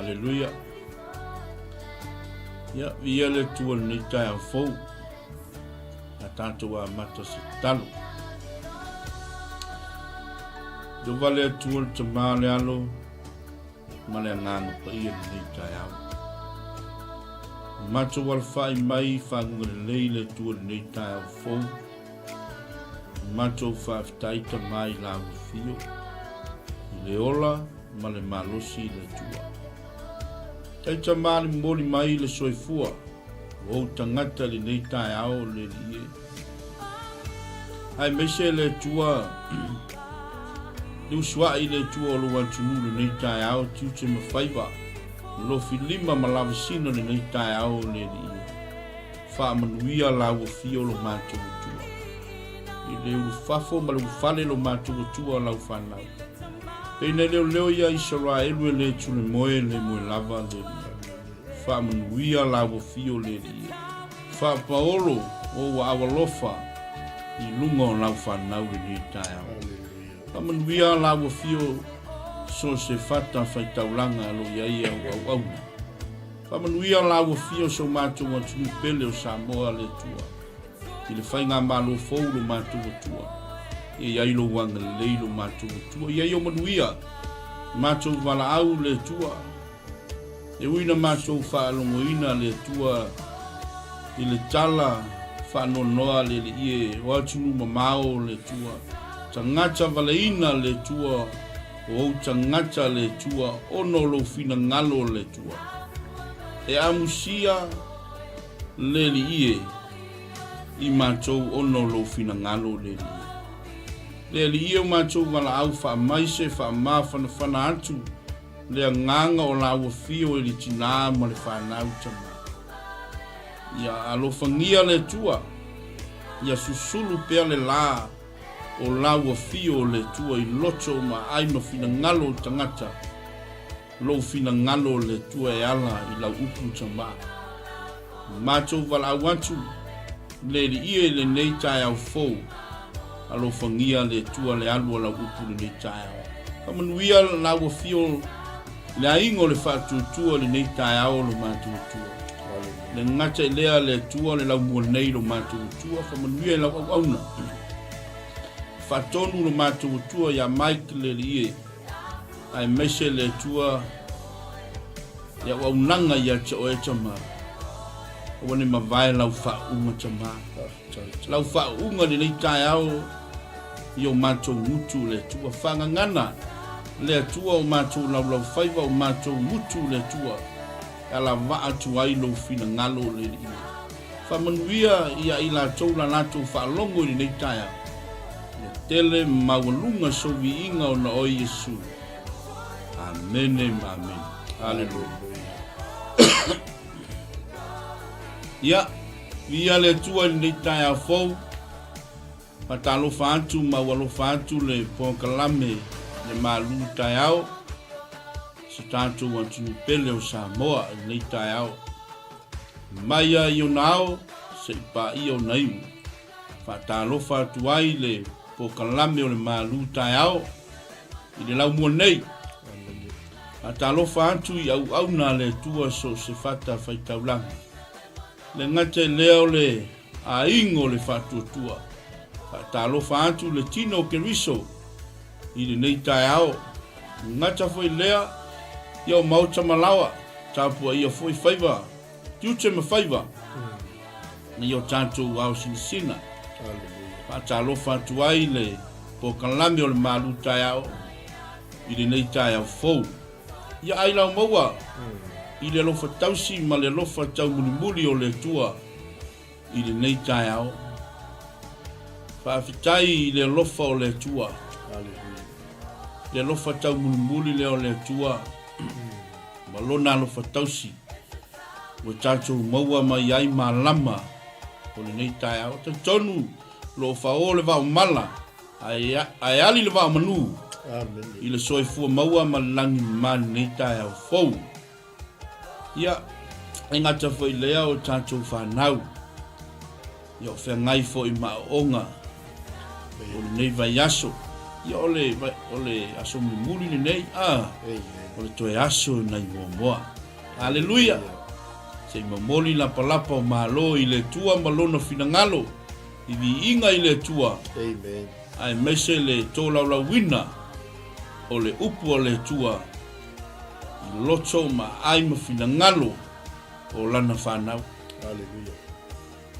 Haleluia. Ia ia le tua ni tai au fou. A tātou a mata se talo. Do vale tua te male alo. Male ngano pa ia ni tai au. Mato wal fai mai whangu le tua ni tai au fou. Mato whaftaita mai la fio. Le ola male malosi le tua. Taita mali moli mai le soifua. O tangata le nei tai ao le lie. Ai mese le tua. Le uswa i le tua o lo wantunu le nei tai ao tiute mawhaiva. Lo filima malavisino le nei tai ao le lie. Wha manuia la fio lo mātou tua. I le ufafo ma le ufale lo mātou tua lau whanau. Pene leo ia isara elue le tune moe le moe lava le wha manuia la fio le lie. Wha paolo o wa awalofa i lunga o lau whanau le ni tai ao. Wha manuia la fio so se fata whai taulanga alo iai au au. Wha manuia la fio so mātou watunu pele o Samoa le tua. I le whai ngā malo fau lo mātou tua. E iai lo wanga leilo mātou tua. Iai o manuia mātou wala au le tua. E uina mātou whaalongoina le tua. I le tala whaanonoa le ie. O atunu mamao le tua. Tangata waleina le tua. O tangata le tua. Ono lo fina ngalo le tua. E amusia le ie. I mātou ono lo fina ngalo le ie. Le ia mātou wala au wha maise wha maa whana atu. Le nganga o la ua fio e li tina ma le whanau tama. Ia alofangia le tua. Ia susulu pea le la o la ua fio le tua i loto ma ai ma fina ngalo tangata. Lo fina ngalo le tua e ala i lau upu tama. Mātou wala au atu. Le ia le nei tai au fou. Alo fangia le tua le alu la upu le tai ao. Kamanuia la ua fio le aingo le whatu tua le nei tai ao lo mātua tua. Le ngata lea le tua le lau mua nei lo mātua tua. Kamanuia la au auna. Whatonu lo mātua tua ya Mike le lie. Ai mese le tua ya waunanga ya cha oe tama. Wane mawai lau whaunga tama. Lau whaunga le nei tai ao. Yo mātou mutu le tua whangangana. Le tua o mātou lau whaiva o mātou mutu le tua. Ala waa tu ai lo fina ngalo le ia. Whamanuia ia i la tau la natou whaalongo ni nei taia. Tele mawalunga so vi inga o na o Yesu. Amen, amen. Hallelujah. Ia, via le tua ni nei taia fau. Patalo fantu ma walo fantu le ponkalame le malu tai ao. Se tanto wantunu pele o Samoa le tai ao. Maya i o nao se pa i o naimu. Patalo fantu ai le ponkalame o le malu tai ao. I le lau mua nei. Patalo fantu i au na le tua so se fata fai taulanga. Le ngate leo le a ingo le fatu tua. Talo fantu le tino ke riso i le nei tai ao ngata foi lea ia o mauta malawa tapua ia foi faiva tiuche me faiva ni o tanto au sinsina talo fantu ai le po kalami o le malu tai ao i le nei tai ao fou ia ai lau maua i le lofa tausi ma le lofa tau mulimuli o le tua i le nei tai ao Whaafitai le lofa o le tua. Le lofa tau mulimuli le o le tua. Malona lofa tausi. Wa tātou maua mai ai ma lama. O le nei tai ao. Ta tonu lo whao le wao mala. Ai ali le wao manu. I le soifua maua ma langi ma nei tai ao fau. Ia, ingata fo i lea o tātou whanau. Ia o whengai fo i maonga. O nei vai aso ia ole aso muli nei ole toe aso nai moa haleluia se mamoli la palapa malo i le tua malona finangalo i vi inga i le tua Amen. ai mese le tōlaula wina o le upu o le tua i loto ma ai ma finangalo o lana whanau Hallelujah.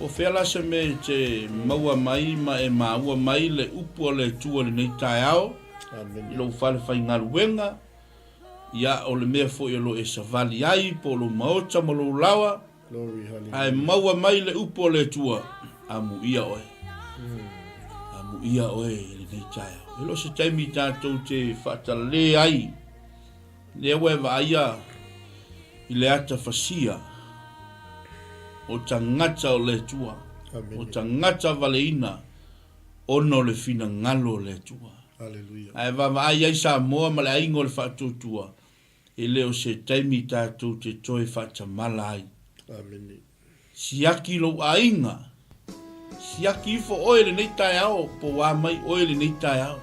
o whela se me te maua mai ma e maua mai le upu o le tua le nei tai ao Amen. i lo whale whai ngaru wenga ia o le mea fo i lo e savali ai po lo maota ma lo lawa Glory, hallelujah. ai maua mai le upu o le tua amu ia oe amu ia oe le nei tai ao e lo se taimi tātou te whatale ai le awe wa aia i le ata whasia o tangata o le tua Amen. o tangata valeina ono le fina ngalo le tua Hallelujah. ai va ai ai sa moa ma le aingo le whatutua e leo se taimi tātou te toi whatamala ai Amen. siaki lo ainga siaki fo oile nei tai ao po wā mai oile nei tai ao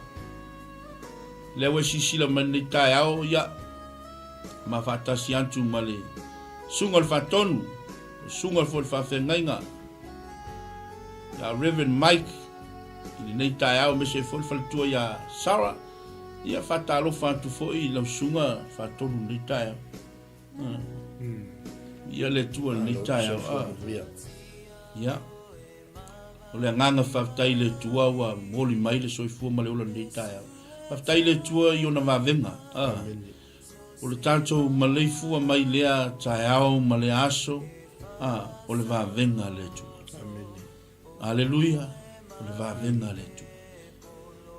lewe sisila man nei tai ao ia ma whatasi antu ma le sunga le whatonu sunga le whawhengainga ia Reverend Mike i nei tai ao me se whawhatua ia Sarah ia whatalofa atu fo i lau sunga whatonu nei tai ao ia le tua nei tai ao Hallelujah. ia o le nganga whaftai le tua wa moli mai le soifua ma le ola nei tai ao whaftai le tua i ona wawenga Amen. o le tātou ma leifua mai lea tai ao ma le aso o le wawenga le tua Amen. Aleluia o le wawenga le tua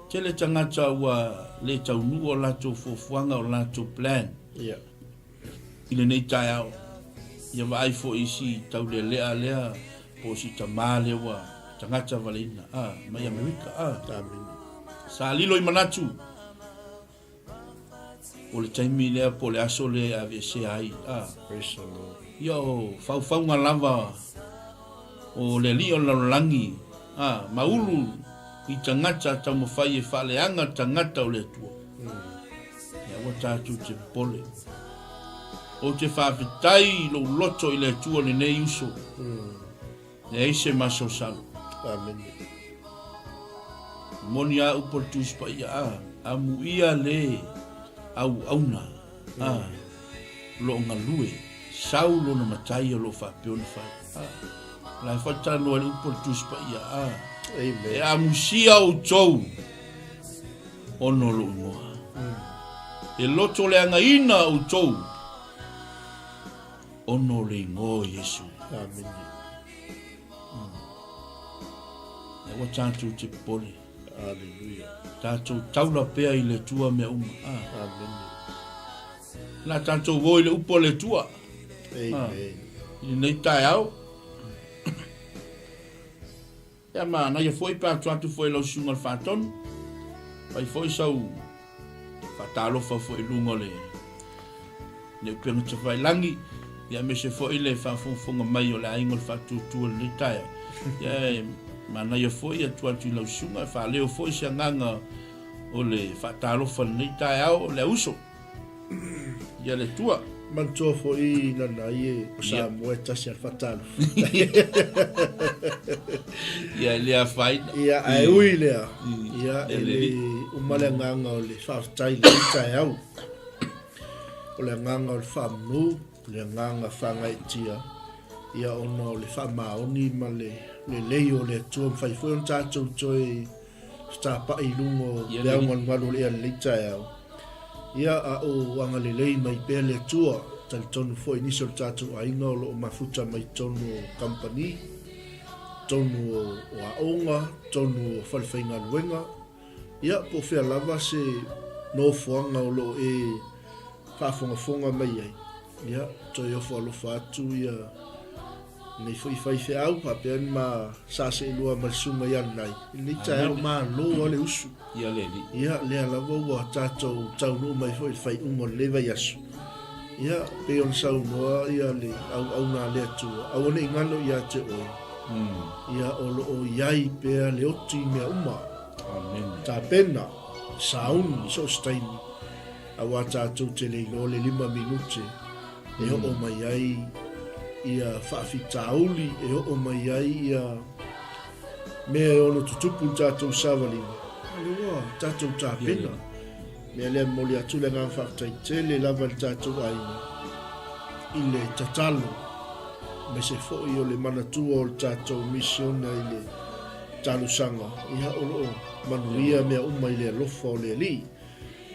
te le tangata ua le taunu o lato fofuanga o lato plan Yeah. i le nei tai ao ia vai fo isi tau lea po si tamale wa tangata valina mai Amerika Amen. sa lilo i manatu o le taimi lea po le aso le avese ai Praise the Lord. yo fau nga lava o le li o langi maulu i tangata tau mawhai e whaleanga tangata o le tua ia wa tātu te pole o te whawhitai lo loto i le tua ni nei uso ne eise maso salu Amen. moni a upor tuspa ia amu ia le au auna lo ngalue sau lo na matai o lo whapeona whai la whata no le upor tuspa ia e Amen. amu sia o tou ono lo ngoa e loto le anga ina o tou ono le ngo Yesu Amen. e wa tātou te pole Hallelujah. tātou taula pea i le tua mea uma Amen. la tātou wo i le upo le tua Amen. i nei tai au ia ma na ia foi pa atu foi lo sunga faton pai foi sau fatalo fa foi lungo le pena te vai langi ia me se foi le fa fonga mai o le aingo fa tu le tai ia ma na ia foi atu lo sunga fa leo foi se nganga o le fatalo fa nei tai au le uso ia le tua Mantua fo i na e o sa moeta se fatalo. ia le a fai Ia ai ui lea. Ia ele o malenganga o le whaftai le tai au. O le nganga o le whamnu, le nganga whangai tia. Ia ona o le whamaoni ma le lei o le tua mwhai fwoi on tātou toi stapa i lungo Ia le le- au manwalo le le tai au. Ia a o wanga le lei mai pe le tua tal tonu fo iniso tātou a inga o lo mafuta mai tonu company tonu o aonga tonu o whalwhainga luenga ia po whea lava se no fuanga o lo e whafonga mai ai ia toi ofo alofa atu ia nei fwoi whai au pa pean ma sa se ilua marisunga ia nai ni tai au ma lo ole usu ia le li ia lea lava ua tātou taunu mai foi whai ungo lewa yasu. Ia pe on sau noa ia le au nā lea tua. Au ane ingano ia te oi. Ia o lo o iai pea le oti mea uma. amen Tā pena saun so staini awa tātou te leilo le 5 minute e o mai ai ia whaafitauli e o mai ai ia mea e ono tutupu tātou savalina alua tātou tāpena mea lea moli atu le ngā whaaftaitele lava le tātou aina i le tatalo me se fo'i o le manatua o le tātou misiona i le talusanga ia o manuia mea umai le alofa o le ali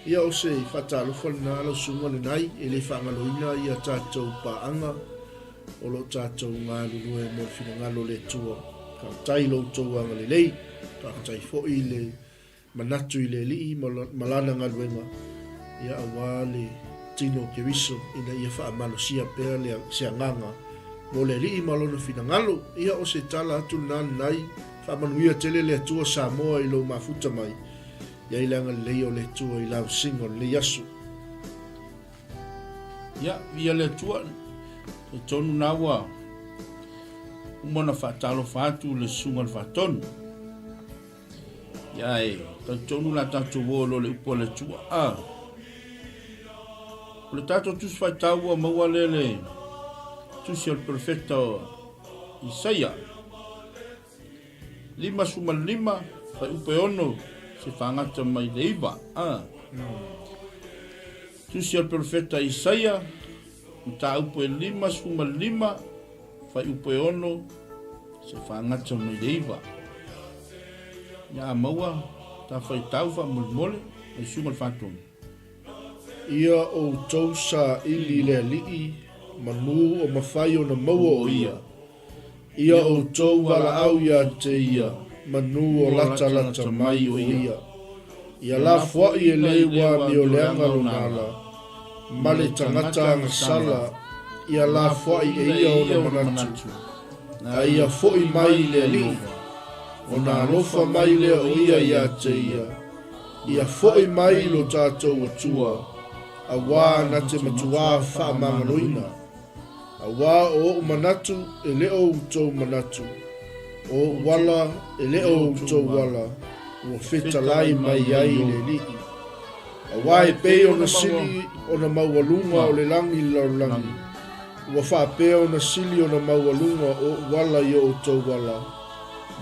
ia o se whatalofa na alo sunga le nai e le whangaloina ia tātou paanga o lo tātou ngā lulue mo whina ngalo le tua ka tai lo tau anga le lei ka tai fo'i le manatu i le li malana ngaluenga ia awa le tino ke wiso ina ia whaamalo sia pēr le sianganga mo le li malona whina ngalo ia o se tala atu nai whaamanuia tele le atua Samoa i lo mafuta mai ia ilanga le o le tua i lau singo le yasu ia le tua e tonu nawa umona whaatalo whaatu le sunga le whaatonu ia e tonu la tatu wolo le upo le tua o le tatu tusi whaitaua maua le tusi al profeta Isaia 5:5 fai upe ono se whangata mai le iwa tusi al profeta Isaia ta upe 5:5 fai upe ono se whangata mai le iwa ia maua ta fai tau wha mole e sunga le whatonu ia o tausa ili le alii manu o mawhai o na maua o ia ia o tau wala au ia te ia manu o lata mai o ia ia la fuai e leiwa mi o leanga lo nala male tangata ang sala ia la fuai e ia o na manatu a ia foi mai le li o na alofa mai le o ia te ia foi mai lo tātou o tua a wā na te matua wha mangaloina a wā o manatu e leo utou manatu o wala e leo utou wala o whetalai mai ai le li a wā e pei o na sili o na maualunga o le langi laulangi ua wha pei o na sili o na maualunga o wala i o utou wala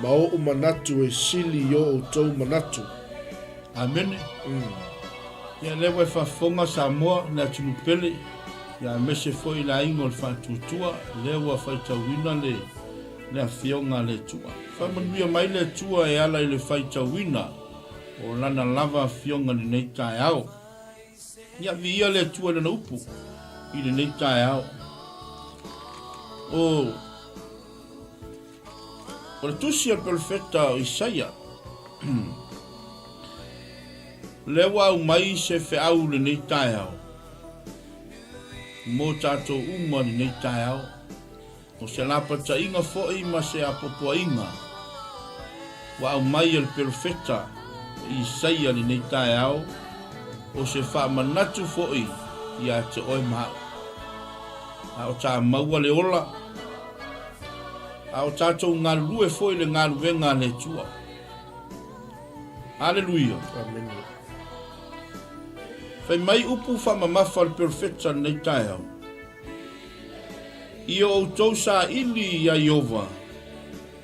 ma o manatu e sili i o utou manatu amene ia lewa e whafonga Samoa na tunupele ia mese foi la ingo le whatutua lewa whaitawina le awhionga le tua whamanuia mai le tua e ala i le whaitawina o lana lava awhionga ni nei tae ao ia via le tua lana upu i le nei tae ao o le tusi al profeta Isaia lewa au mai se fe au le nei tae ao mo tātou uma ni nei tae ao o se lapa ta inga fo'i ma se apopo inga wa au mai al profeta Isaia ni nei tae ao o se wha manatu fo'i ia te oi maha a o tā maua le ola a o tātou ngā lue fo'i le ngā luenga le tua Aleluia amen fai mai upu wha mamafa al perfecta nei tae au. Ia o tau sa ili ia Iova,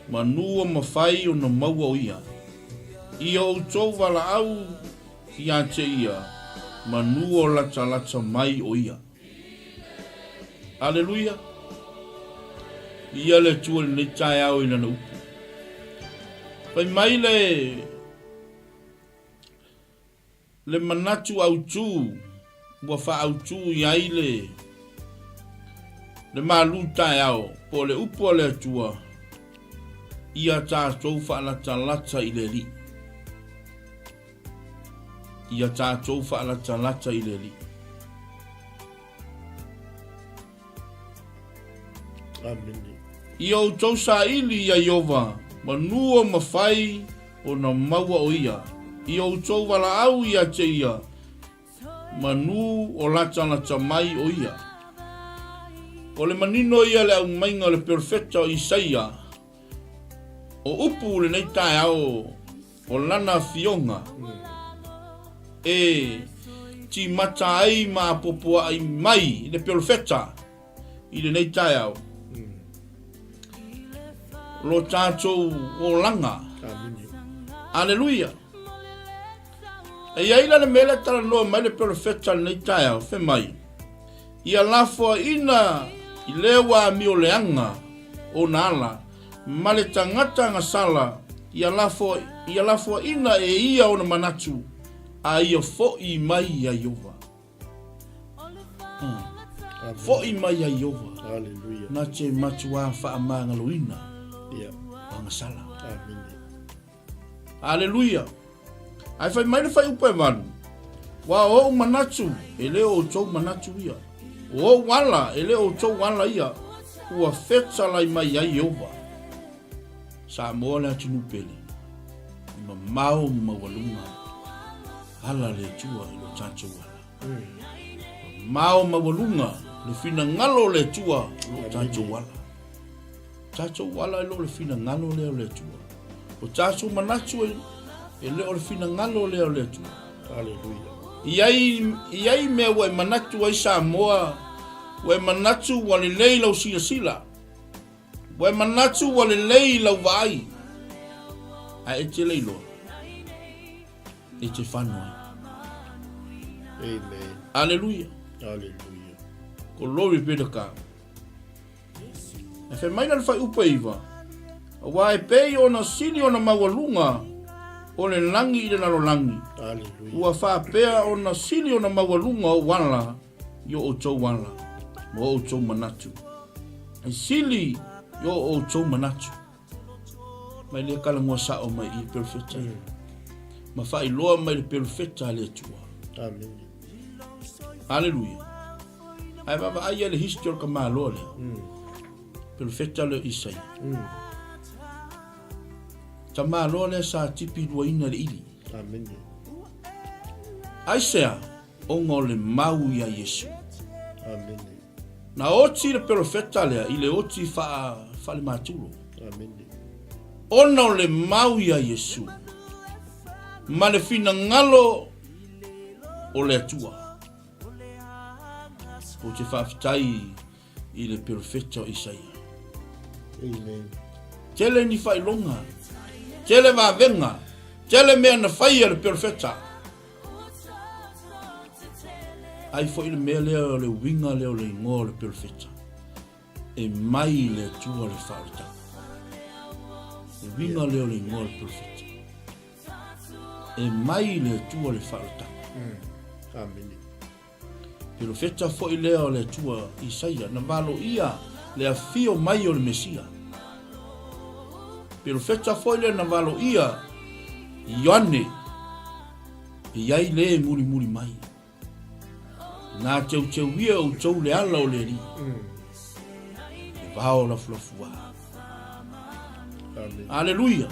manua mawhai o na maua o ia. Ia o tau wala au ia te ia, manua o lata mai o ia. Aleluia. Ia le tua nei tae au ina na upu. Fai mai le manatu au tu wa fa au tu yai le malu tae au po le upo le tua ia ta tou fa lata i le li ia ta tou fa lata i le li amen ia o tou sa ili ia Iova manua mawhai o na maua o ia ia o tou wala au ia te ia manu o lata mai o ia o le manino ia le au mainga le perfecta o Isaia o upu le nei tae au o lana fionga ti mata ai ma popoa ai mai le profeta i le nei tai au lo tātou o langa aleluia e ia le mele tala loa mai le profeta nei tai au fe mai ia lafo ina i lewa mi o leanga o nala ma le tangata ngasala ia lafo ina e ia o na manatu a ia fo i mai a Yehova fo i mai a Yehova Hallelujah. na te matua fa amanga loina Yeah. o ngasala Amen. Hallelujah. Ai fai mai fai upe man. Wa o manatu ele o tou manatu ia. O wala ele o tou wala ia. Ua fetsa lai mai ai Yehova. Sa mo la tinu pele. Ma mau mawalunga. Hala le tua lo tancho wala. Mau mawalunga le fina ngalo le tua lo tancho wala. Tancho wala lo le fina ngalo le tua. O taso manatu ele o le fina ngalo le tua. Hallelujah. Iai me wa manatu ai Samoa. Wa manatu wa le leila o sila. Wa manatu wa le leila vai. A ete leilo. Ete fanoi. Amen. Hallelujah. Hallelujah. Ko lori pedaka. E fe mai na fai upa iwa. Wa e pei ona sini ona mawalunga. O le langi i le nalo langi. Hallelujah. Ua wha pea ona sini ona mawalunga o wala. Yo o tau wala. Mo o tau manatu. E sili yo o tau manatu. Mai le kala ngua sao mai i perfecta. Ma wha i loa mai le perfecta le tua. Amen. Hallelujah. Ai baba ai le history ka malo le. Perfecta le isai. Ta malo le sa tipi dua ina le ili. Amen. Ai sea o ngole mau ya Yesu. Amen. Na oti le perfecta le ile oti fa le matulo. Amen. Ona o le mau ya Yesu. Ma le fina ngalo o le atua. O te whaafitai i le perfecta o Isaia. Amen. Tele ni whai longa. Tele wa venga. Tele mea na whai le perfecta. Ai fo ile mea leo le winga leo le ingoa le perfecta. E mai le atua le whaarita. Le winga leo le ingoa le perfecta. E mai le atua le whaarita. Amen. Pero feta foi leo le tua Isaia na valo ia le afio mai o le Mesia. Pero feta foi le na valo ia Ioane iai le muri mai. Na teu ia o tau le ala o le ri. E vao la flofua. Amen. Aleluia.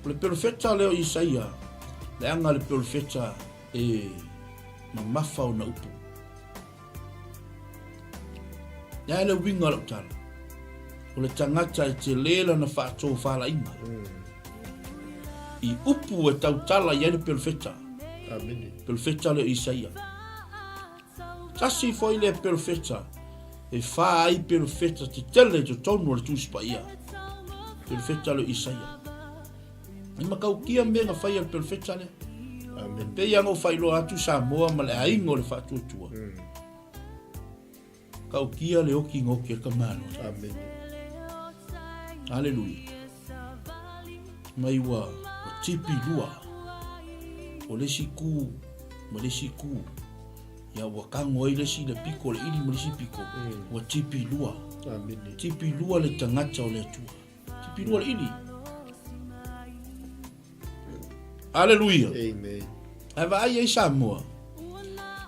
Le perfecta leo Isaia. Le anga le perfecta e mafa o na upu. Ia le winga lo tala. O le tangata e te lela na whaatou whala inga. I upu e tau tala ia le perfecta. Amen. Perfecta le Isaia. Tasi foi le perfecta. E wha ai perfecta te tele te tonu le tuspa ia. Perfecta le Isaia. I makau kia menga whai al perfecta le. Amen. Pe yango whailo atu Samoa ma le aingo le whaatuatua. Kau kia le oki ngoki e kamano. Amen. Hallelujah. Mai wa o tipi lua. O le siku, ma le siku. Ya wakango i le si le piko le ili ma le si piko. Wa tipi lua. Amen. Tipi lua le tangata o le atua. Tipi lua le ili. Hallelujah. Amen. Ava ai Samoa.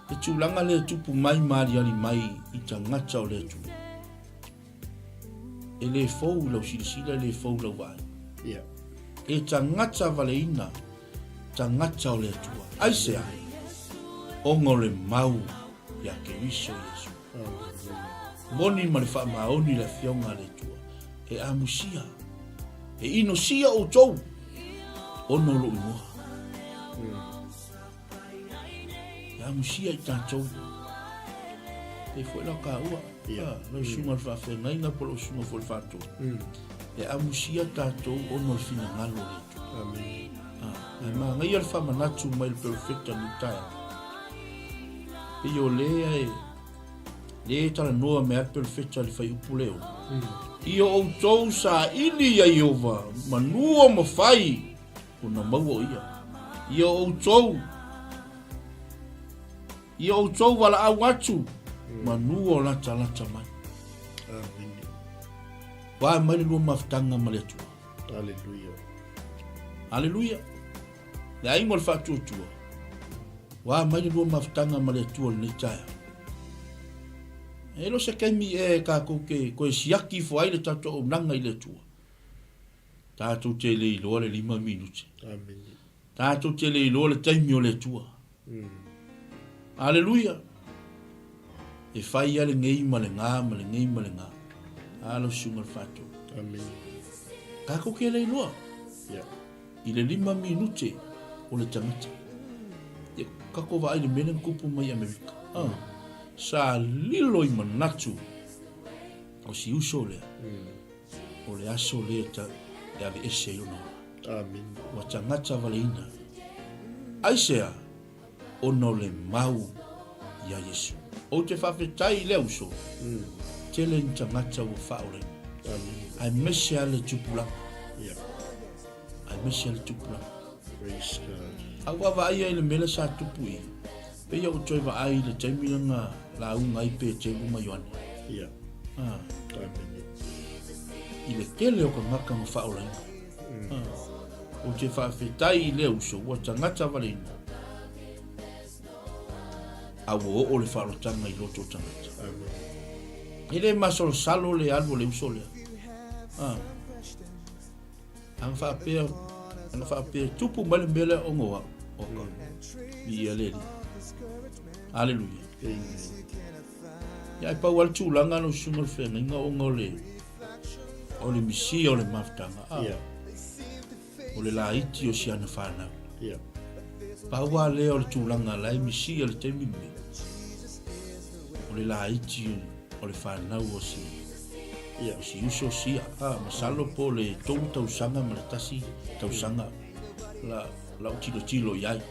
E tūlanga le tupu mai mari ali mai i tangata o le atua. E le fau lau silasila le fau lau vai. Yeah. E tangata vale ina. Tangata o le atua. Ai se ai. Ongo le mau ya Keriso Yesu. Moni ma le wha maoni le fionga le tua. E amusia. E inosia o tau. Ono lo imoa. Ya musia I tātou. Te foi la ka ua. No sunga fa fe ngai na polo sunga fo fato. E a musia tātou o no fina ngalo le. Amen. Ma ngai al fa manatu mai il perfecta ni tai. E yo le tala noa me al perfecta le fai upuleo. Io o tou sa ili ya Iova, manua ma fai, kuna maua ia. Io o tou wala au atu, manua lata mai. Amen. Wa mai lua maftanga maletua. Hallelujah. Hallelujah. Le ai mo le fatu tua. Wa mai lua maftanga maletua le taya. Elo se kai mi ka ko ke ko siaki fo ai le tato o nanga ile tua. Tato te le lo le 5 minuti. Amen. Tato te le lo le taimi o le tua. Hallelujah. E fai ale ngei ma le ngā. Alo sunga fatu. Amen. Ka ko ke le lo. Yeah. Ile 5 minuti o le tamata. E ka ko va ai le menen kupu mai Amerika. Sa lilo I manatu o si uso lea o le aso lea ta e ave ese ilo na Amen. wa tangata valeina aisea o no le mau ya Yesu o te whawhetai le uso tele ni tangata o whaore Amen. ai mese ale tupula Yeah. ai mese ale tupula Praise God. awa va ai le mele sa tupui pe ya o toi va ai le taimina la unga I pe te uma yoane. Yeah. Amen. I le kele o ka ngaka ma whaorai. O te whawhetai I le uso, o tangata valena. Awo o le whaarotanga I loto tangata. Amen. I le masolo salo le alvo le uso lea. Anga whapea tupu male mele o ngoa. Oka. I aleli. Hallelujah. Amen. Ya pa wal tulanga no sungal fe nga o ngole. O le misi o le maftanga. Yeah. O le la iti o siana fana. Yeah. Pa wa le o le tulanga la misi o le temimi. O le la iti o le fana o si. Yeah. O si uso si masalo po le tou tau sanga ma le tasi tau sanga. La tilo yai.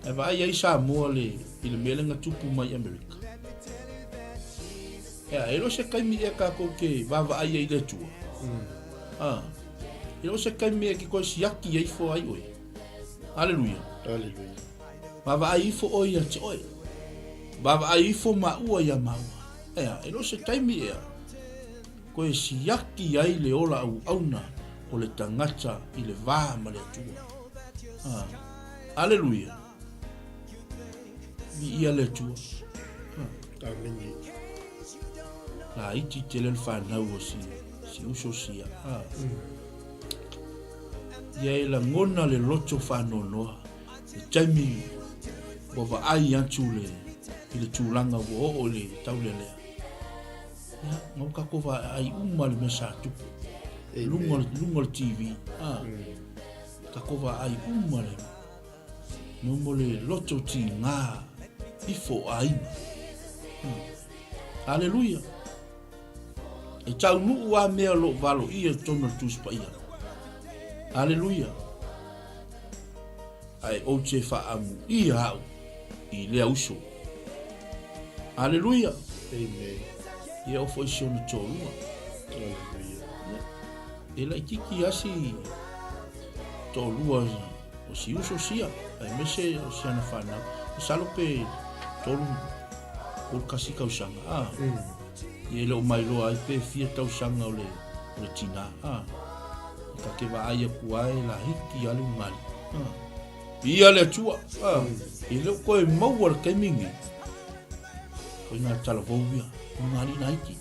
E vai ai sa mo le il melenga tupu mai Amerika. Ya, elo se kai mi ka ko ke va ai ai le tua. Elo se kai mi ki ko siaki ai fo ai oi. Hallelujah. Hallelujah. Va ai fo oi ati oi. Va ai fo ma ua ya ma. Ya, elo se kai mi ko siaki ai le ola au na o le tangata I le va ma le tua. Hallelujah. Ia le tua. Amen. La iti tele le whanau o si uso sia. Ia la ngona le loto whanau noa. E taimi wa ai atu le tūlanga o le tau le lea. Ia, ngau kako ai uma le mesa tupu. Lunga le TV. Kako ai uma le. Nomo le loto ti ngā. Ifo aina. Hallelujah. E tau nuu wa mea lo valo ia tonu tuspa ia. Hallelujah. Ai o te whaamu ia au I lea uso. Hallelujah. Amen. Ia o fo isi ona tōrua. Hallelujah. E la ikiki asi tōrua o si uso sia. Ai mese o si ana whanau. Salo pe tolu o kasi kausanga. Ia leo mai loa ai pe fia tausanga o le tina. Ka ke wa ai aku ai la hiki alu ngali. Ia le tua. Ia leo koe maua le kaimingi. Koe ngā talavovia. Ngali na hiki.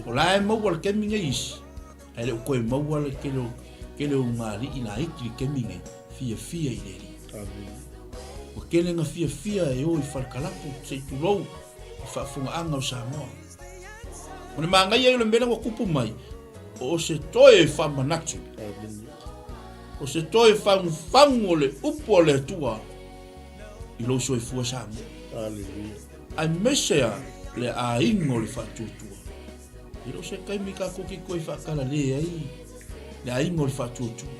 O la e maua le kaimingi isi. Ai leo koe maua le kele ngali I la hiki le kaimingi. Fia I le ri. Amen. O kele nga fia e o I whalkalapu se tu rou. I whaafunga anga o Samoa. O ne maa ngai e le mbena wa kupu mai. O se toe whamanatu. Amen. o se toi fangu le upo le tua i lo so fu sa mo Hallelujah. ai mesea le a ingo le fatutua i lo se kai mika ko ki ko fa kala le ai le a ingo le fatutua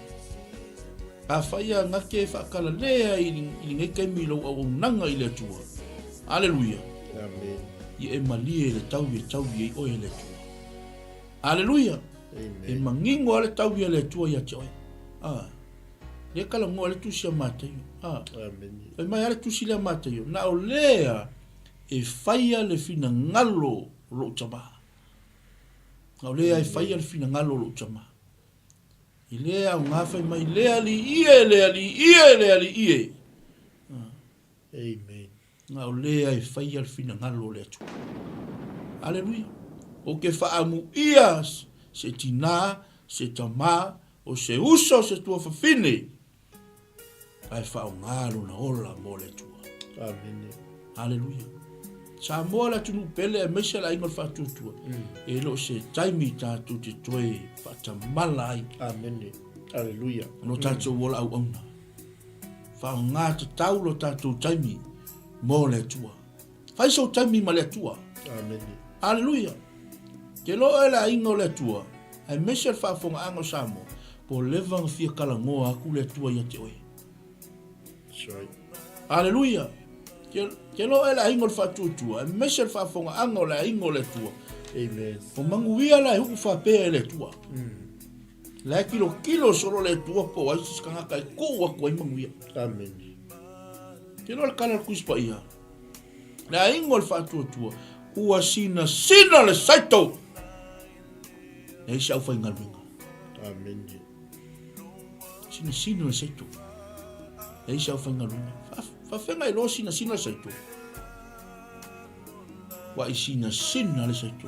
a faia nga ke fa kala le ai i ngai kai mi lo o nanga i le tua hallelujah Amen. i e malie le tau i o le tua hallelujah e mangingo le tau i le tua ia choi le kala mo le tusia mate Amen. e mai ale tusia mate yo na o lea e faia le fina ngalo lo chama na o lea e faia le fina ngalo lo chama i lea nga fa mai lea li ie Amen. na o lea e faia le fina ngalo le tu haleluya o ke fa amu ia se tina se tama o se uso se tua fafine ai fa ngalo na ola mo le tua Amen. haleluya sa mo la tunu pele me se la ingo fa tutua e lo se taimi ta tu te toe fa tamala ai Amen. Hallelujah. no ta tu wola au ona fa nga te taulo ta tu taimi mo le tua fa so taimi ma le tua Amen. haleluya ke lo ela ingo le tua ai me se fa fonga ango samo po levang fia kala ngoa aku le tua ia te oe That's right. haleluya ke lo ela ingo le fa tutua me se fa fonga ango le ingo le tua Amen. o manguia la hu fa pe le tua la kilo solo le tua po ai skanga kai ko wa ko manguia Amen. ke lo kala ku spa ia la ingo le fa tutua ua sina le saito e sa fa ngalunga Amen. sina le saito e sa fa ngalunga fa fenga lo sina le saito wa sina le saito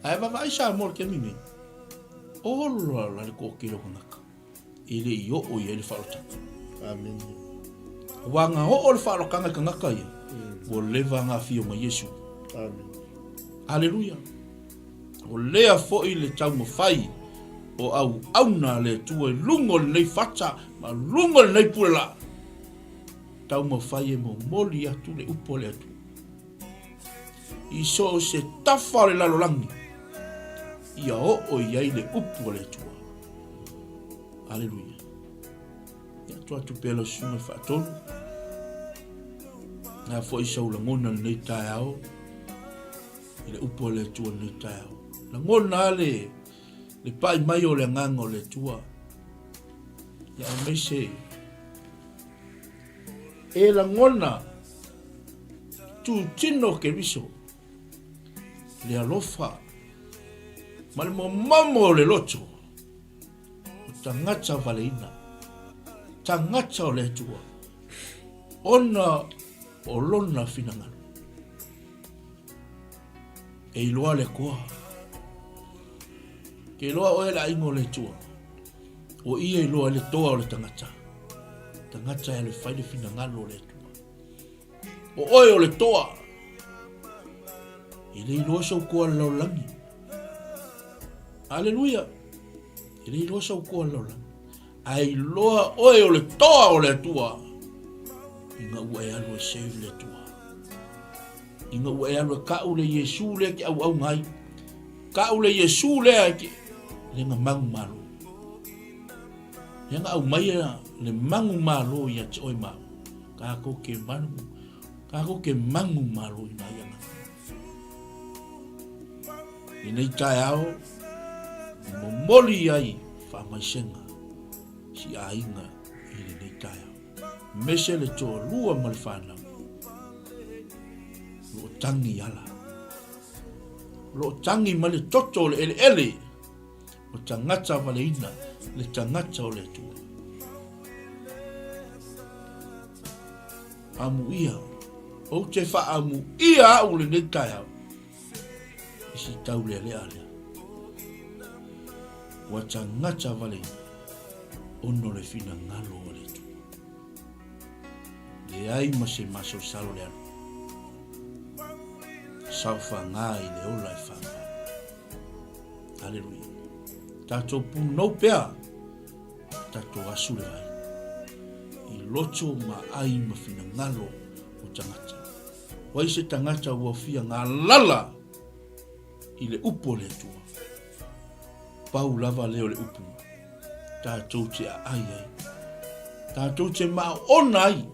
ai va sa mor ke mimi o la ko kilo ngaka ile yo o ye le falta Amen. wa nga o le falo kanga ngaka ye o leva nga fio ma yesu Amen. haleluya o lea fo i le tau mo fai o au na le tua lungo le nei fata ma lungo le nei pula tau mo fai e mo moli atu le upo le atu i so se tafa le lalolangi ia o iai le upo le tua haleluya ia tua tu pelo sunga fatonu na fo i saula ngona le nei tae ao le upo le tua le nei tae ao la ngona le pai mai o le ngango le tua ya me se e la ngona tu tino ke viso le alofa ma le mamo le loto tangata valeina tangata o le tua ona o lona finangalo e iloa le koa ke loa o la ingo le tua o ia loa le toa o le tangata e le fai le fina ngalo le tua o oi o le toa i le iloa sau koa lau langi haleluya i le iloa sau koa lau langi ai loa oi o le toa o le tua inga ua e alu e save le tua inga ua e alu e kau le Yesu le ki au ngai kau le Yesu le ki le mangu malo yang au mai le mangu malo ya choi ma ka ko ke mangu malo ina yang ini tayao momoli ai fa mai senga si ainga ini nei tayao mese le to lua malfana lo tangi ala lo tangi male toto le ele o tangata valeina le tangata o le tua amu ia o te fa amu ia o le netaya isi tau le ale o tangata valeina ono le fina ngalo o le tua le ai mase maso salo le anu saufa ngai le ola e fa haleluya tato pu no pea tatou asu le ai. I loto ma ai ma fina ngalo o tangata. Wai se tangata ua fia ngā lala i le upo le tua. Pau lava leo le upu. Tātou te a ai ai. Tātou te maa ona ai.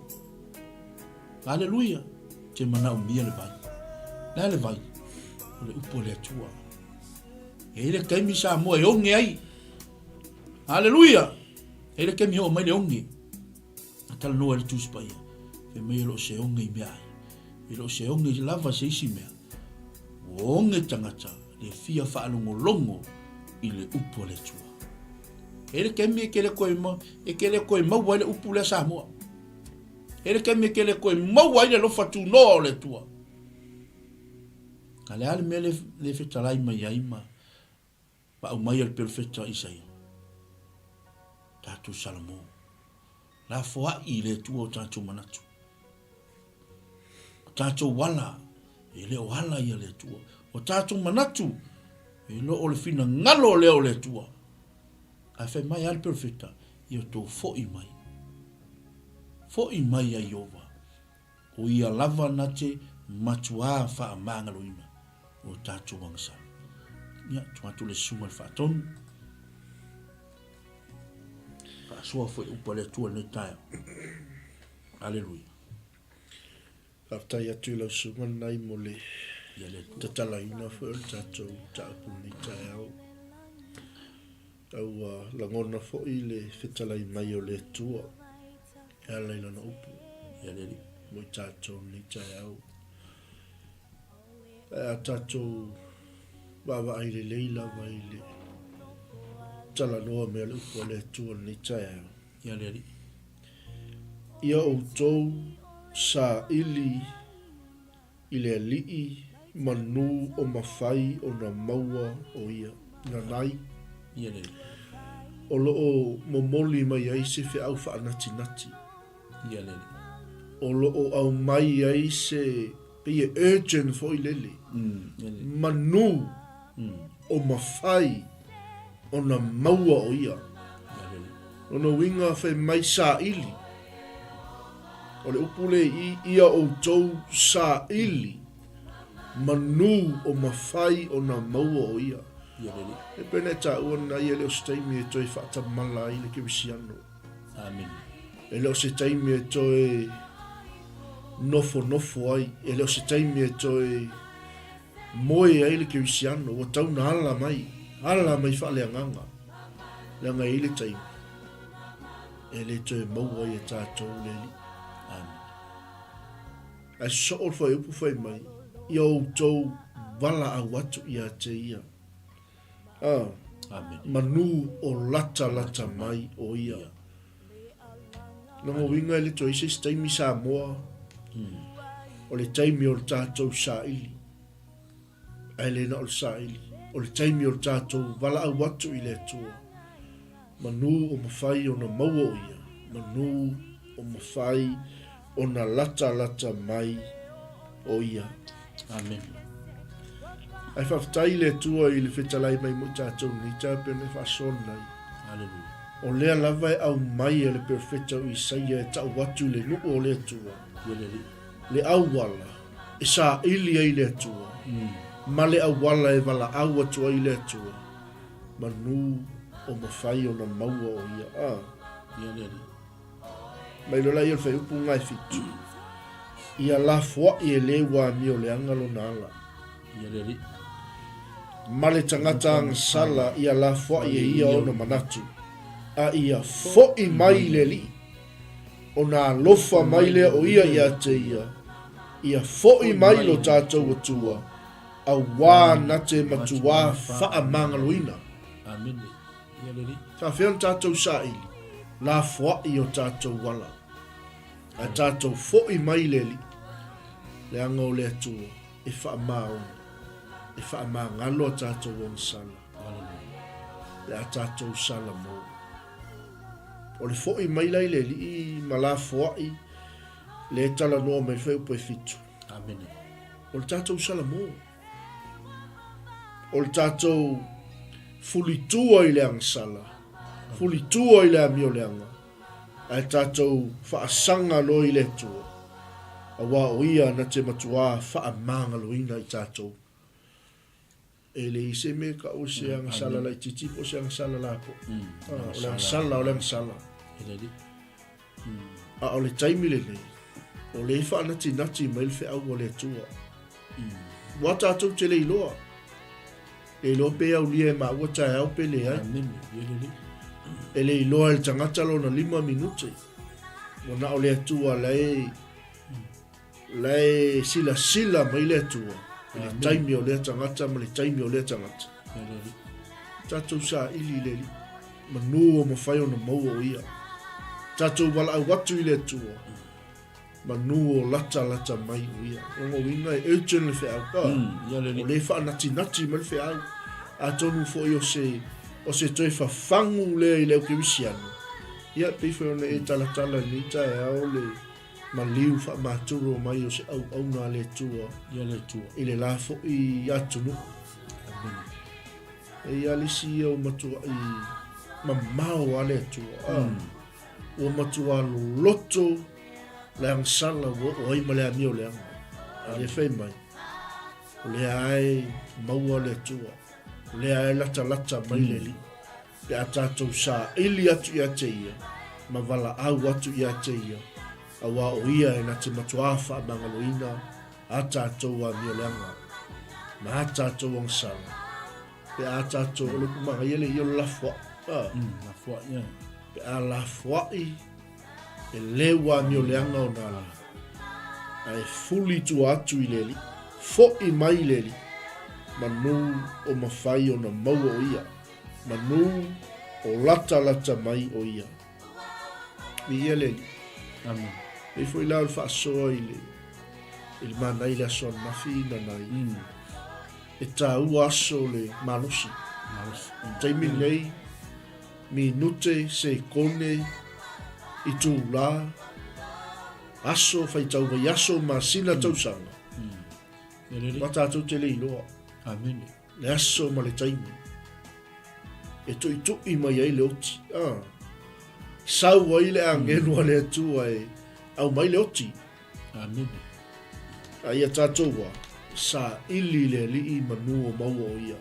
Haleluia. Te mana umia le vai. Nā le vai. O le upo le tua. E le kaimi sa mua e onge ai. Haleluia. E le kaimi hoa mai le onge. A tala noa le tūspaia. Fe mei lo se onge i mea ai. E lo se onge i lava se isi mea. O onge tangata le fia whaalongo longo i le upo le tua. E le kaimi e kele koe maua i le upu le Samoa. E le kaimi e kele koe maua i le lofa tu noa le tua. Ka le ale mea le fetalai mai aima. Pa au mai al perfecta Isaia. Tātou Salamo. La foa i le tua o tātou manatu. O tātou wala. E le o hala i le tua. O tātou manatu. E lo o le fina ngalo leo le tua. A fe mai al perfecta. I o tō fo i mai. Fo i mai a Iova. O ia lava na te matua wha a mangaloina. O tātou wangsa. Ia, tuatu le sunga le whaatonu. Whaasua fo i upa le tua le taia. Aleluia. Aftai atu lau sunga nai mo le tatala ina fo le tātou tāpu ni taia au. Au langona fo i le whetalai mai o le tua. E alaila na upu. Ia leli. Mo i tātou ni taia au. A tātou Baba ai le leila vai le tala noa mea le upo le tua ni taia. Ia leli. Ia o tau sa ili i le alii manu o mawhai o na maua o ia. Nga nai. Ia leli. O loo momoli mai ai se fe au wha nati nati. Ia leli. O loo au mai ai se ia urgent fo i lele. Manu o mawhai o na maua o ia. O na winga whai mai sa ili. O le upule ia o tau sa ili. Manu o mawhai o na maua o ia. E pene ta ua na ia leo se taimi e toi whaata mala i le kewisiano. Amen. E leo se taimi e toi nofo ai. E leo se taimi e toi moe ai le kewisiano. Wa tau na ala mai. Ala mai wha le anganga. Le anga i le taimi. E le toi maua i e tātou le li. Amen. Ai so'ol whai upu whai mai. Ia o tau wala a watu i a te ia. Amen. Manu o lata mai o ia. Nongo winga i le toi se taimi sa moa. O le taimi o le tātou sa ili. Ai le na o le sa ili. O le taimi o le tātou wala a watu i le tua. Manu o mawhai o na maua o ia. Manu o mawhai o na lata mai o ia. Amen. Ai whaftai le tua i le whetalai mai mo tātou ni tāpe me whason nai. Hallelujah. O lea lava e au mai e le perfecta o Isaia e tau watu le nuku o le tua. Le au wala e sa ili ai le tua. Ma le au wala e wala au atua i le tua. Manu o mawhai o na maua o ia. Mai lola i al whai upu ngai fitu. Ia la fua i e le wa mi o le angalo na ala. Ma le tangata ang sala ia la fua i e ia o na manatu. A ia fo i mai le li. O na lofa mai le o ia ia te ia. Ia fo i mai lo tātou atua. A wā na te matua wha mangaloina. Amen. Ka whian tātou sa ili. La fua i o tātou wala. A tātou fo i mai le li. Le anga o le atua. E wha maona. E wha ngalo a tātou on sala. Le a tātou sala mo. O le fo i mai lai le li ma la fua i. Le tala noa mai whai upo e fitu. Amen. O le tātou sala mo. O le tātou fulitua i le ang sala. Fuli tua i le amio leanga. Ai tātou whaasanga lo i le tua. A wā o ia na te matua wha manga lo ina i tātou. E le ise me ka o se anga sala la i titipo se anga sala la po. O le anga sala. A o le taimi le nei. O le wha nati mai le wha au o le tua. Wa tātou te le iloa. E lo pe au lia ma ua tae au pe le ai. E le iloa il tangata lo na 5 minute. Wana o le atua lai sila mai le atua. E le taimi o le tangata ma le taimi o le tangata. Tatou sa ili le li. Manu o mawhai o na maua o ia. Tatou wala au watu i le atua. Manu o lata mai o ia. Ongo winga e urgent le whea au. O le wha nati mai le whea au. A tonu fo i o se toi whawhangu le i leo ke wisiano. Ia peiwhai ona e talatala ni tae au le maliu wha māturo mai o se au na le tua. I le la fo i atunu. E ia lisi o matua i mamao a le tua. O matua loto le angsala o ai ma le amio le anga. A le whai mai. O le ai maua le tua. Le ai lata mai le li. Pe a tātou sa ili atu ia te ia. Ma wala au atu ia te ia. A wā o ia e na te matuafa a mangaloina. A tātou a mio le anga. Ma a tātou ang sala. Pe a tātou o luku manga iele i o lafua. Lafua, ia. Pe a lafua i. E lewa mio le anga o nala. A e fuli tu atu i le li. Fo i mai le li. Manu o mawhai o na maua o ia. Manu o lata mai o ia. Mi ia le li. Amen. E foi lau le whaasoa i le. Il manai le aso nafi na nai. E tā ua aso le malosi. Taimi nei. Mi nute se kone i tū la. Aso fai tau vai aso ma sina tausanga. Ma tātou te le iloa. Amen. Le aso ma le taimi. E i mai ai le oti. Sau ai le angenu le atua e au mai le oti. Amen. Ai a tātou sa ili le li i manu o maua o ia.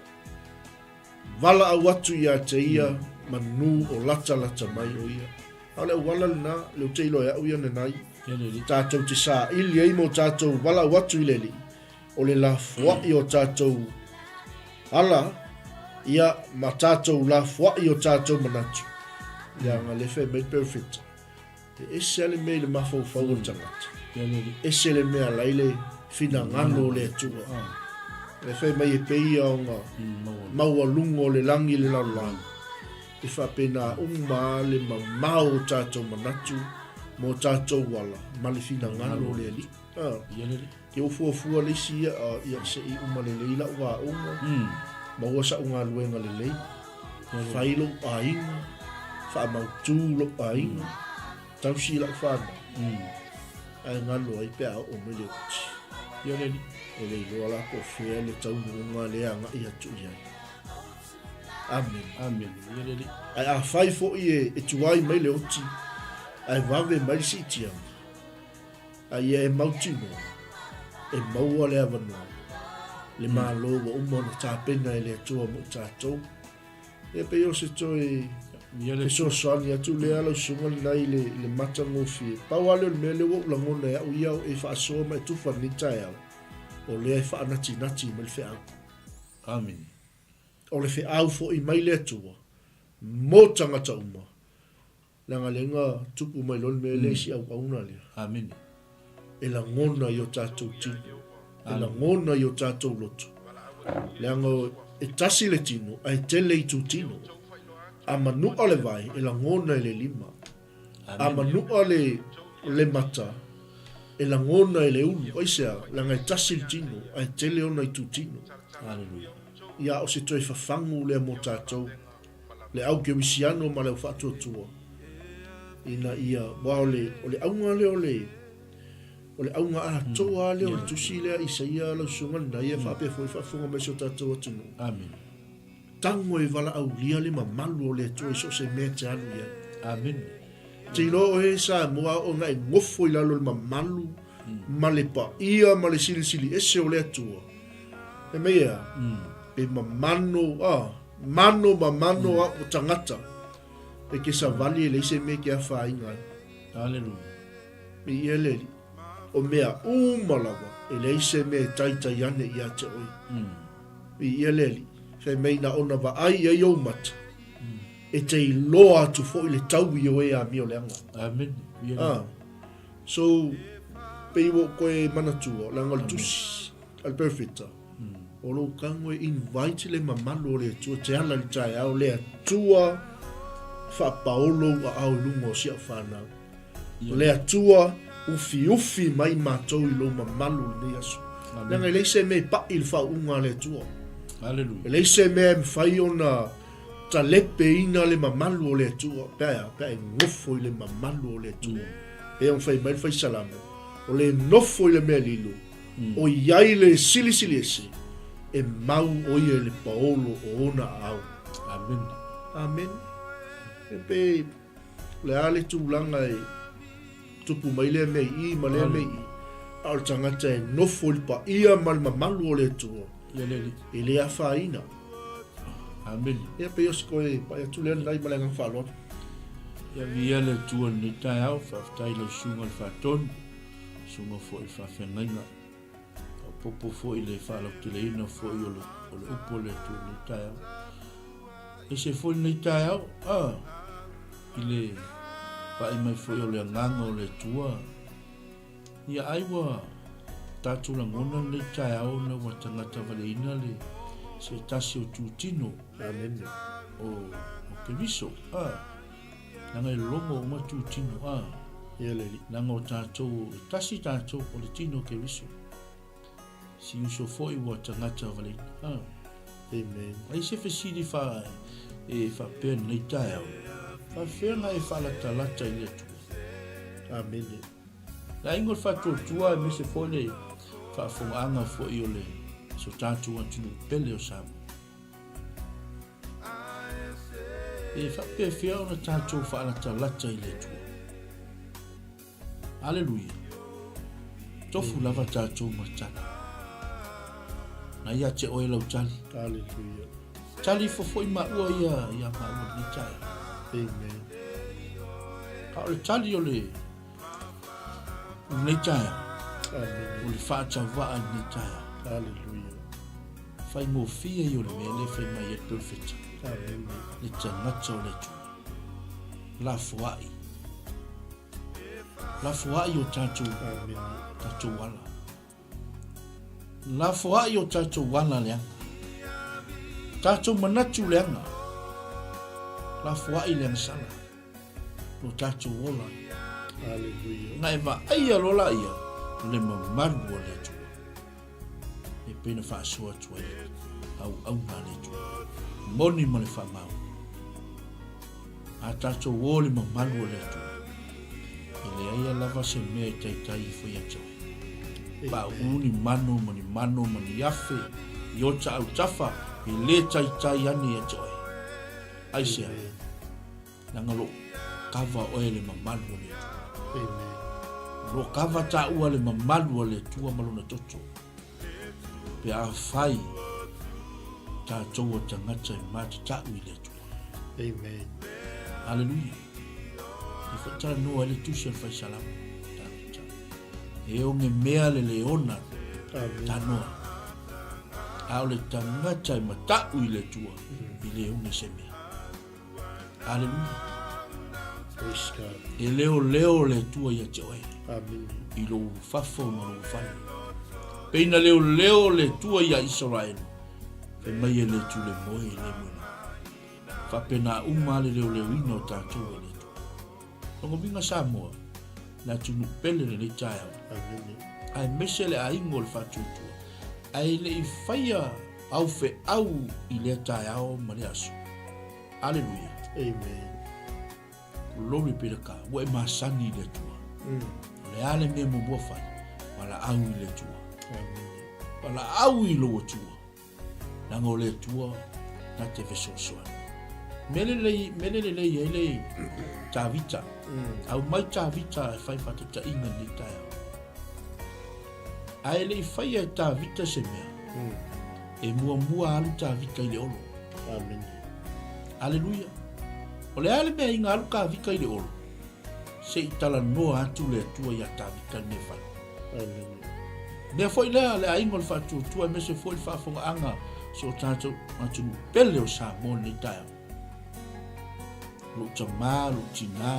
Vala au atu ia te ia manu o lata mai o ia. Ale wala na le te ilo e au ia nenai. Tātou te sa ili ai mo tātou wala au atu i le li. O le la fuai o tātou ala ia ma tātou la fuai o tātou manatu. Ia ngā lefe made perfect. Te ese ale mei le mafau fau o tangata. Ese le mea laile fina ngano le atua. Le fai mai e peia o ngā maua lungo le langi le laulang. E whapena umma le mamau tātou manatu mo tātou wala. Ma le fina ngano le ali. Ke ofua le sia ia se i umma le leila ua unga. Maua sa unga luenga le lei. Whailo a inga. Whaamautu lo a inga. Tausi la whana. Ai ngano ai pea o me le uti. E le iloa la ko fea le tau nunga le anga i atu iai. Amen. Ai a whai fo i e tuai mai le uti. Ai wawe mai si itiam. Ai e mauti no. E maua le avanua. Le malo wa umona tāpena e le atua mo tātou. E pe o se toi e so soani atu le ala sunga nai le mata ngofi. Pau ale le mele wo la ngona ya uia e whaasoa mai tufa ni tai au. O le e whaanati mai le whea. Amen. O le whea au fo i mai le atua. Mo tangata uma. Langa lenga tupu mai lon mele si au auna lea. Amen. E la ngona i o tātou tino. E la ngona i o tātou loto. Leanga e tasi le tino, ai tele i tu tino. A manua le vai, e la ngona i le lima. A manua le mata, e la ngona i le unu. Oisea, langa e tasi le tino, ai tele ona i tu tino. Hallelujah. Ia o se toi whawhangu le mo tātou. Le au ke wisiano ma le whaatua tua. Ina ia, wa o le aunga le o le aunga a toa le o tusi le a isa ia lau sunga na ia whape foi whafunga me so tātou atunu. Amen. tango e wala au lia le mamalu o le atua so se mea te alu ia. Amen. Te ino e sa mua o ngai ngofo i lalo le mamalu, ma le pa ia, ma le sili sili ese o le atua. E mea, e mamano a o tangata, e ke sa vali e leise me ke a wha ingai. Hallelujah. Me ia leli, o mea umalawa, e leise me tai ane i a te oi. Me ia leli, fe meina ona wa ai ai o mata. E te loa atu fo i le tau i o e a mio leanga. Amen. So, pei wo koe manatua, langa le tusi, al perfecta. O lo kango e invite le mamalu o le atua, te ala le tai au le atua, fa paolo a au lungo si a whanau. Le atua, ufi mai mātou i lo mamalu le asu. Langa i leise me pa il fa unga le atua. Hallelujah. E leise me mwhai ona ta lepe ina le mamalu o le atua. Pea ngofo i le mamalu o le atua. Pea mwhai mai mwhai salamo. O le nofo i le mea lilo. O iai le sili ese. E mau o ia le paolo o ona au. Amen. Amen. E pe le ale tūlanga e tupu mai le mei I ma le mei I. Al tangata e nofo i pa ia ma le mamalu o le atua. E le a whaina. Amen. Ia pe os koe pa ia tūlea nai ma le ngang whalot. Ia via le tua ni tai au, whaftai le sunga le whaton, sunga fo i whawhengaina. O popo fo i le whalau te le ina fo i o le upo le tua ni tai au. E se fo i ni tai au, i le pa i mai fo i o le nganga o le tua. Ia aiwa tatu la ngona ni tai au na watangata vale ina le se tasi o tūtino. Amen. O keviso, nanga I longo o matu tino, Ia leli. nanga o tātou, tasi tātou o le tino keviso. Si uso fo I wa tangata vale. Amen. Ai se fesiri fa pen nei tai au. Fa fena e fa la talata I le tu. Amen. La ingol fa tua me se fo le fa anga fo I o le so tātou atunu pele o samu. E fa pe fia ona tātou fa la talata I le tu. Hallelujah. Tofu lava tātou matana. Na ia te oe lau tali. Hallelujah. Tali fofo I maua ia maua ni tai. Amen. Ka o le tali o le nei tai. Amen. O le whaata waa nei tai. Hallelujah. Fai mo fia I o le mele fai mai e perfect. Amen. Le tangata o le tu. La fuai. La fuai o tātou. Amen. Tātou wala. La fuai o tātou wala leanga. Tātou manatu leanga. La fuai leanga sana. Lo tātou wola. Hallelujah. Ngai va aia lola ia. Le mamaru o le tu. E pena whaasua tua ia. Au na le tu. Moni ma le whamau. A tātou o le mamaru o le tu. E le aia lava se mea tai fo ia tau. Pa uni mano mani afe I o ta au tafa I le tai ane ia toi. Ai sea. Nanga lo kava oe le mamalu o le tu. Amen. Lo kava ta ua le mamalu o le tua malona toto. Pe a fai ta tau o tangata I mata ta ui le tua. Amen. Hallelujah. I whatara noa le tusi al fai salamu. E o nge mea le leona Amen. ta noa. A o le tangata I mata ui le tua. I le unge se mea. Hallelujah. Praise God. E leo le tua ia te oe. Amen. I lo fafo ma lo fai. Peina leo le tua ia Israel. Fe mai e le tu le moe le moe. Fa pena uma le leo ino tātou e le tu. Tongo vinga Samoa. Na tunu pele le tai au. Amen. Ai mese le a ingo le fatutua. Ai le I faia au fe au I le tai au ma le asu. Hallelujah. Amen. Lori piraka. Wa e masani le tua. Le ale me mo bofai. Wala au I le tua. Amen. Wala au I lo tua. Nanga o le tua. na te fesoasoa mele le ele tavita au mai tavita e fai fatataʻiga nei taeao ae leʻi faia e tavita se mea e muamua alu tavita i le olo Amen. aleluia o le ale mea inga alu kavika i le olo se i talanoa atu le atua ia tavita ne fai Amen. mea foi lea le aiga o le faatuatua e mese foi le faafogaaga so o tatou atunu pele o sa mo nei taeao loo tamā loo tinā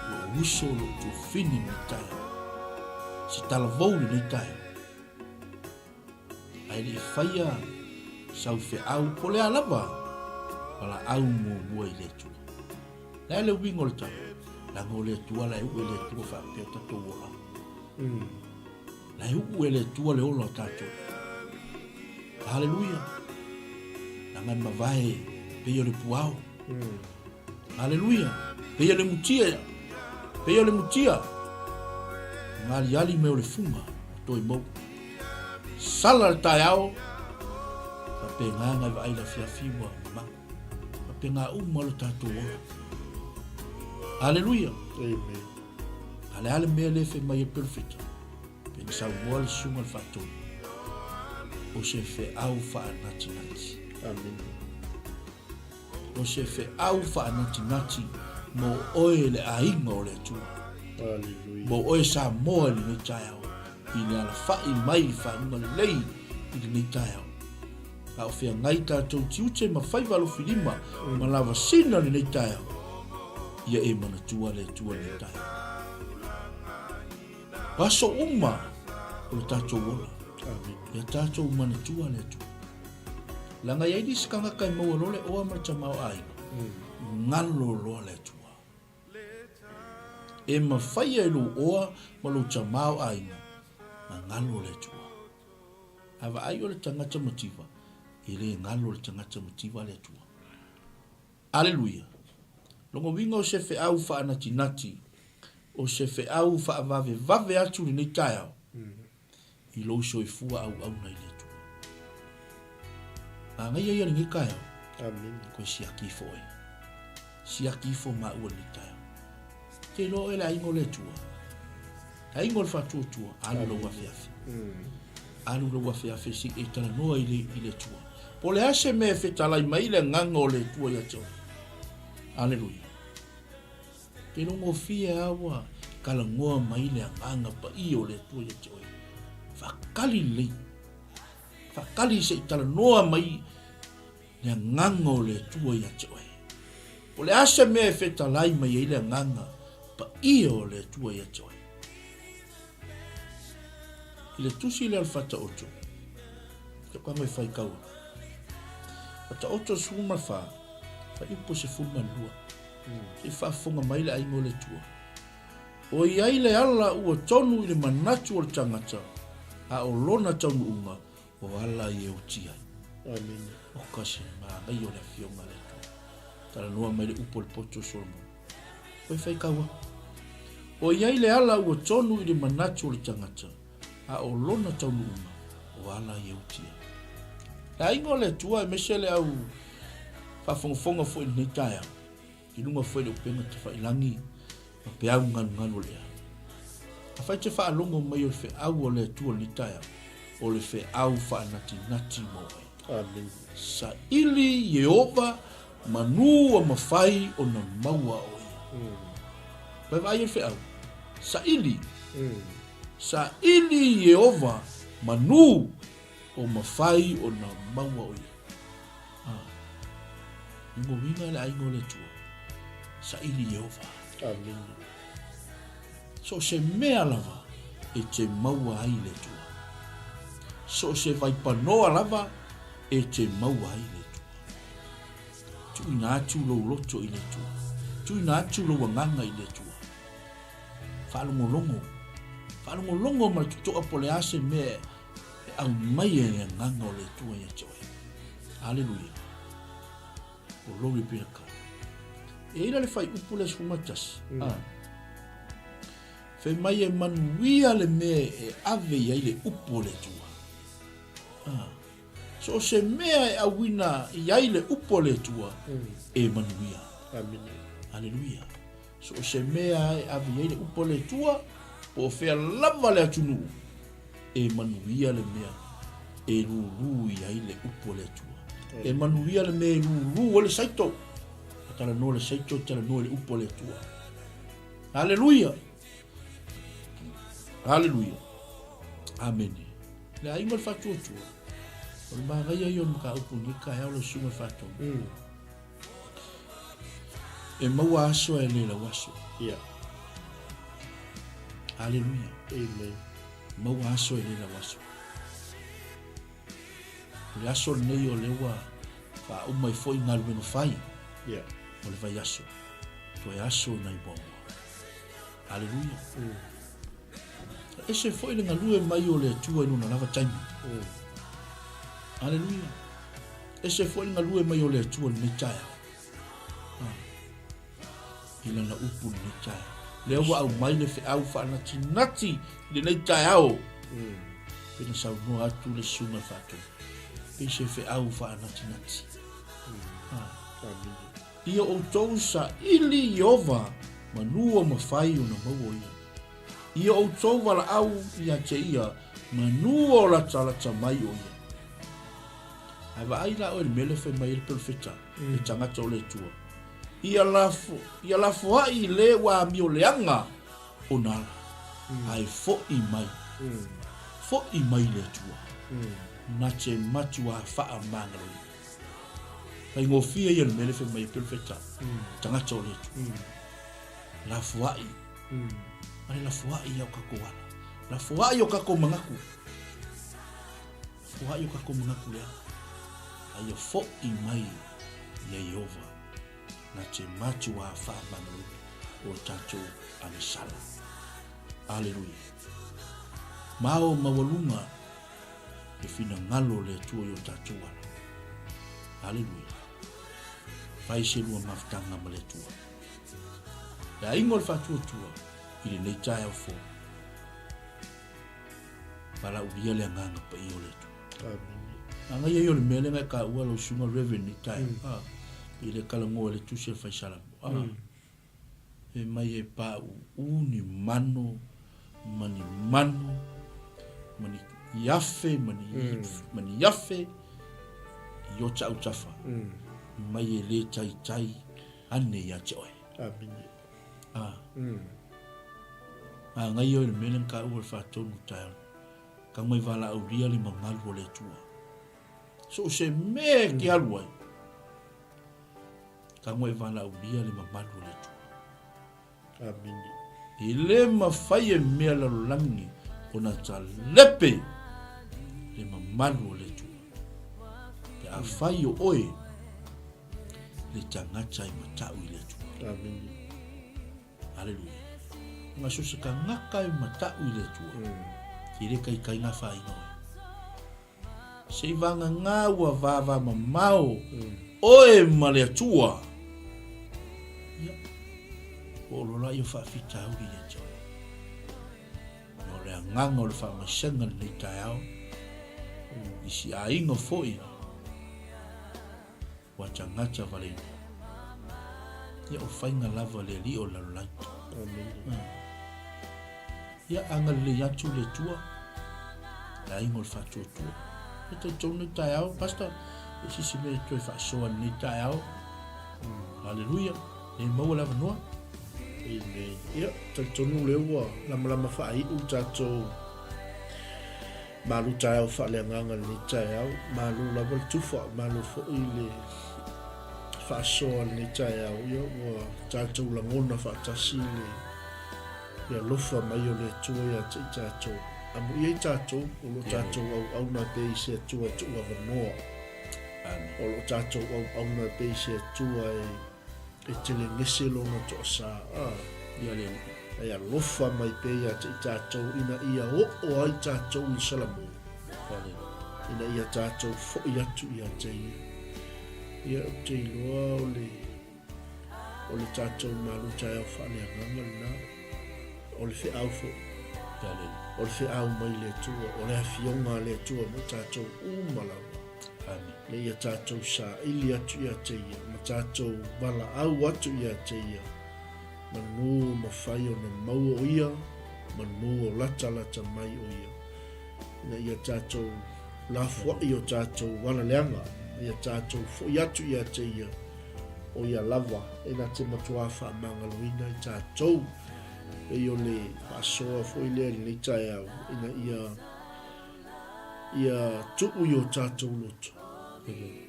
loo uso loo tufini nei taeao se talavou lenei taeao ai leʻi faia saufeʻau po lea lava palaau muamua i le atua lea le uiga o le tau laga o le atua la e uʻu e le atua faapea tatou ola la e uʻu e le atua le ola o tatou haleluia laga e mavae peia o le puao haleluia peia le mutia galiali me o le fuga toi mou sala le taeao faapegāga e vaai lafiafi ua mamaku faapegā uma o le tatou ola haleluia Amen. ale mea le femai e perfeta pena saumoa le suga le faatonu o se feʻau faanatinati Amen. o se feʻau faanatinati mo oe le aiga o le atua Hallelujah. mo oe sa moa i lenei taeao i le alafaʻi mai i faanuga lelei i lenei taeao a o feagai tatou tiute ma fai valofilima ma lavasina lenei taeao ia e manatua le atua lenei taeao paso uma o le tatou ola Amen. ia tatou manatua le atua laga iai lisi kagaka e maua lo le oa ma le tamao aiga galo loa le atua e mawhaia e lo oa ma lo tamao aiga ma galo le atua ava ai o le tangata mativa i le galo le tangata mativa le atua aleluia logowiga o se feʻau faanatinati o se feʻau faavavevave atu lenei taeao i lou soifua auauna i le atua agaia ia legei kaeao Amen. koe siakifo e siakifo maua lenei taeao te lo e le aiga o le atua aiga o le faatuatua alu lou afeafe alu lou afeafe si e talanoa i le atua po le ase me fetalai mai le gaga o le atua ia tau aleluia te logofia aua kalagoa mai le agaga paia o le atua ia tau faakali lelei faakali se i talanoa mai le agaga o le atua ia tau po le ase me fetalai mai ai le agaga paia o le atua ia tau i le tusi le alfataoto ke kanga e faikaua fataoto suma fa ipo se fuma lua e faafoga mai le aiga o le atua o iai le ala ua tonu i le manatu o le tagata a o lona taunuuga o ala i e utia Amen. o kasi magai o le afioga le atua talanoa mai le upo le poto solomon koe faikaua o iai le ala ua tonu i le manatu o le tagata a o lona taunuuga o ala i e utia le aiga o le atua e mese le au faafogafoga foʻi lenei taeao i luga foi le upega tafailagi ma pe au galugalu o lea afai te faalogo mai o le feʻau o le atua lenei taeao o le feʻau faanatinati mo ai Amen. saʻili Iehova manu a mafai ona maua o ia pai vaai o le feʻau saʻili saʻili Iehova manu o mafai ona maua o ia igowiga le aiga o le atua saʻili Iehova Amen. so se mea lava e te maua ai le atua so se vaipanoa lava e te maua ai le atua tuuina atu lou loto i le atua tuuina atu lou agaga i le atua faalogologo ma le totoʻa po le ase mea e au mai e le agaga o le atua ia te oe aleluia o lou le pinaka e ina le fai upu le sumatasi fe mai e manuia le mea e ave iai le upu o le atua So se mea e awina iai le upo le tua e manuia. Amen. Haleluia. So se mea e awi iai le upo le tua o fea lava le atunu e manuia le mea e ruru iai le upo le tua. E manuia le mea e ruru o le saito. Tala no le saito, tala no le upo le tua. Haleluia. Haleluia. Amen. Le aingo le fatua tua. O le magaia ion maka upu ni ka heo le sunga fatua. E maua aso e le la waso. Yeah. Haleluia. Amen. Maua aso e le la waso. Le aso nei o le wa fa umai foi ngā luenga fai. Yeah. O le vai aso. To e aso na i bonga. Haleluia. Ese foi le ngalue mai o le tua inu na lava taimi. Haleluia. Ese foi le ngalue mai o le tua ni taya. Ila na upu ni taya. Le wa au mai le fe au fa na tinati le nei taya o. Pena sa no atu le sunga fatu. Pese fe au fa na tinati. Ia o tousa ili Yehova manua mawhai o na maua ia. Ia o tau wala au ia te ia manua o la talata mai o ia. Ai wa aila o el mele fe mai el perfecta e tangata o le tua. Ia lafo hai le wa mi o leanga o nala. Ai fo i mai. Fo i mai le tua. Na te matua faa mangalo. Kai ngofia ia le mele fe mai perfecta. Tangata o le tua. Lafo hai. Ai la fuai au kako wala. La fuai o kako mangaku. Fuai o kako mangaku lea. Ai o fo i mai ia Yehova. Na te matu a wha manu o tatou ane sala. Aleluia. Mao mawalunga e fina ngalo le tua o tatou ana. Aleluia. Fai se lua maftanga ma le tua. Ya ingol fatua tua. Ile nei tai au fo. Para uria le nganga pa i ole tu. Anga ia le mele ngai ka ua lo sunga reven ni tai. Ile kala ngo le tu se fai sala. E mai e pa uni mano, mani yafe, mani yafe. Yo cha utafa. Mai e le tai ane ya choe. Amen. Ngai o le mele ka ua fa tonu tai. Ka mai vala au ria le mangalu o le tua. So se me ki alua. Ka mai vala au ria le mangalu o le tua. Amen. Ile mawhai e mea la langi o na ta lepe le mamalu o le tua. Ke a whai o oe le tangata i matau i le tua. Amen. Hallelujah. Nga susa ka ngaka i matau i le tua. Ki re kai ngā whai ngoi. Se vanga ngā ua vava mamao oe ma le tua. O lola i o whawhita uri e tau. O rea nganga o le whamasenga ni tai au. I si a ingo foi. Wa tangata valena. Ia o whainga lava le li o lalaitu. Ia anga le yatu le tua. La ingo le whatua tua. E te tau ni tai au. Pastor, e sisi me tue whaasoa ni tai au. Hallelujah. E maua lava noa. Amen. Ia, tonu le ua lama whai u tātou malu tai au whaaleanganga ni tai au, malu lava tufa, malu fōi le whaasoa ni tai au, ia ua tātou langona whaatasi le ia lofa mai o le tua ia te i tātou. Amu ia i tātou, o lo tātou au na pe i se tua wanoa. O lo tātou au na pe i se tua e tele ngese lona to sa Ia le. Ia lofa mai pe ia te i tātou ina ia o ai tātou i salamu. Ina ia tātou fo i atu ia te ia te loa o le tātou malu tai au whaaleanganga na o le whi au fo. O le whi au mai le tua, o le awhionga le tua mo tātou umalawa. le ia tātou sa ili atu ia te ia, ma tātou wala au atu ia te ia, manu mawhai o na maua o ia, manu o lata mai o ia, na ia tātou la fuai o tātou wala leanga, ia tātou fo atu ia te ia, o ia lava, e na te matua wha mangaloina i tātou, e o le whaasoa fo i lea ni tai au, ina ia tuku i o tātou loto,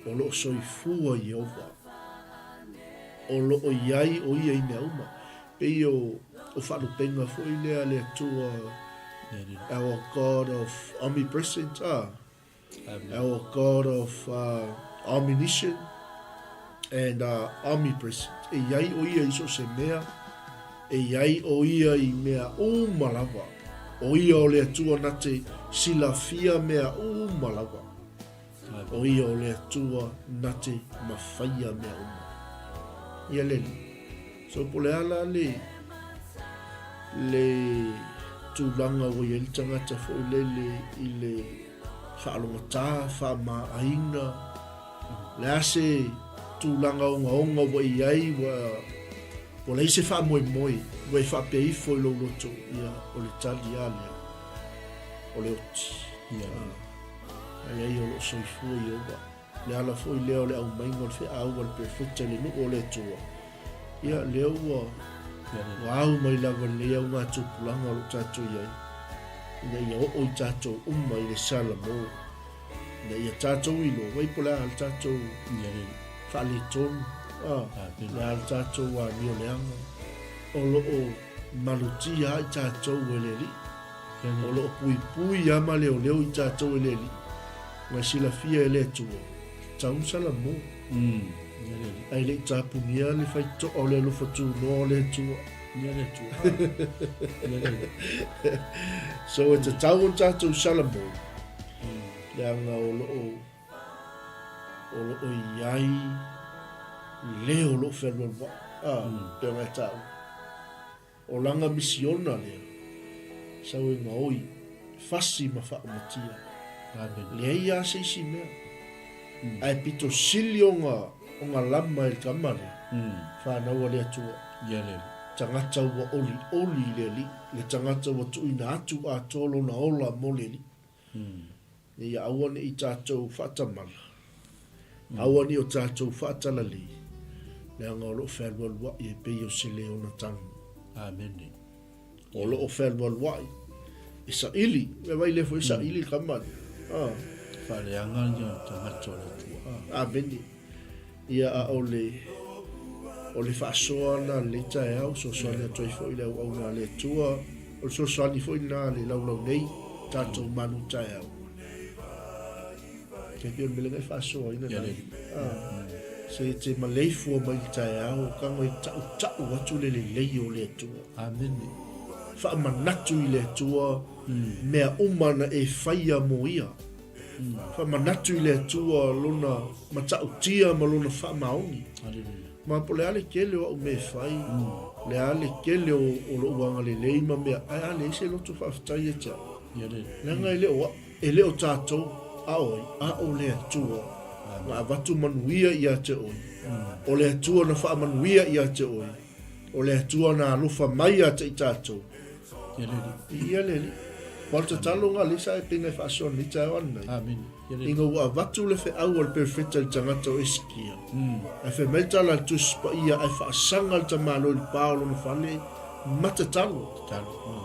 o lo soi fua i ova, o lo o iai o ia i mea uma, pe i o whalupenga fo i lea le tua, our God of omnipresence, our God of omniscient, and omnipresent. E iai o ia iso se mea, e iai o ia i mea umalawa. O ia o le atua na te silafia mea umalawa. O ia o le atua na te mawhaia mea uma. Ia leni. So po le ala le tūlanga o ia li tangata fo i le whaalongatā, whaamaainga, le ase tūlanga onga wa iai wa leise wha moe wa i wha pei fo i lo loto ia o le tali alea o le oti ai o lo soifua i oba le ala fo i leo le au mainga o le whea au al perfecta le nu o le tua ia leo wa au mai lava lea o ngā tūpulanga o lo tātou iai ina ia o i tātou umma i le sala mo ina ia tātou ilo wai pola al tātou whale tonu, le al tātou wa mio leanga, o loo malutia i tātou e leli, o loo pui ama leo i tātou e leli, ngai sila fia e le tua, tau sala mo, ai le tāpunia le fai to o le lufa tu no le tua, so e te tau o tātou sala mo, leanga o loo iai leo lo whenua pe mai tau o langa misiona lea sau e ngaoi fasi ma wha matia lea ia seisi mea ai pito sili o ngā lama il kamare whanau a lea tua tangata ua oli le tangata ua tuina atu a tolo na ola mo le li ia awane i tātou whatamala awani o tātou whaatala li lea ngā lo whelwalwa i e pei o sile o na tangu Amen. o lo whelwalwa i sa ili me vai lefo i sa ili kamani Whareanga ia tangata o le tua Amen. Ia a o le whaasoa na le tae au so soani a toi fo i leo au ngā le tua o so soani fo i nā le laulau nei tātou manu tae au ke pion mele ngai whaasoa ina nai se te maleifua mai tae au kango i tau atu le lei o le tua Amen. whaamanatu i le tua mea umana e whaia mo ia whaamanatu i le tua lona matau tia ma lona whaamaoni ma po le ale kele o me whai le ale kele o lo uanga le leima mea ai ale se loto whaafitai e tia lenga e leo tātou a o le tua ngā watu manuia i a te oi o le tua na whaamanuia i a te oi o le tua na alufa mai a te i tātou ia leli Walta talo ngā lisa e pingai whaasoa ni tae wana Amen. Inga ua watu le whi au al perfecta i tangata o eskia ai whi meitala tuspa ia ai whaasanga ta malo i paolo na whale mata talo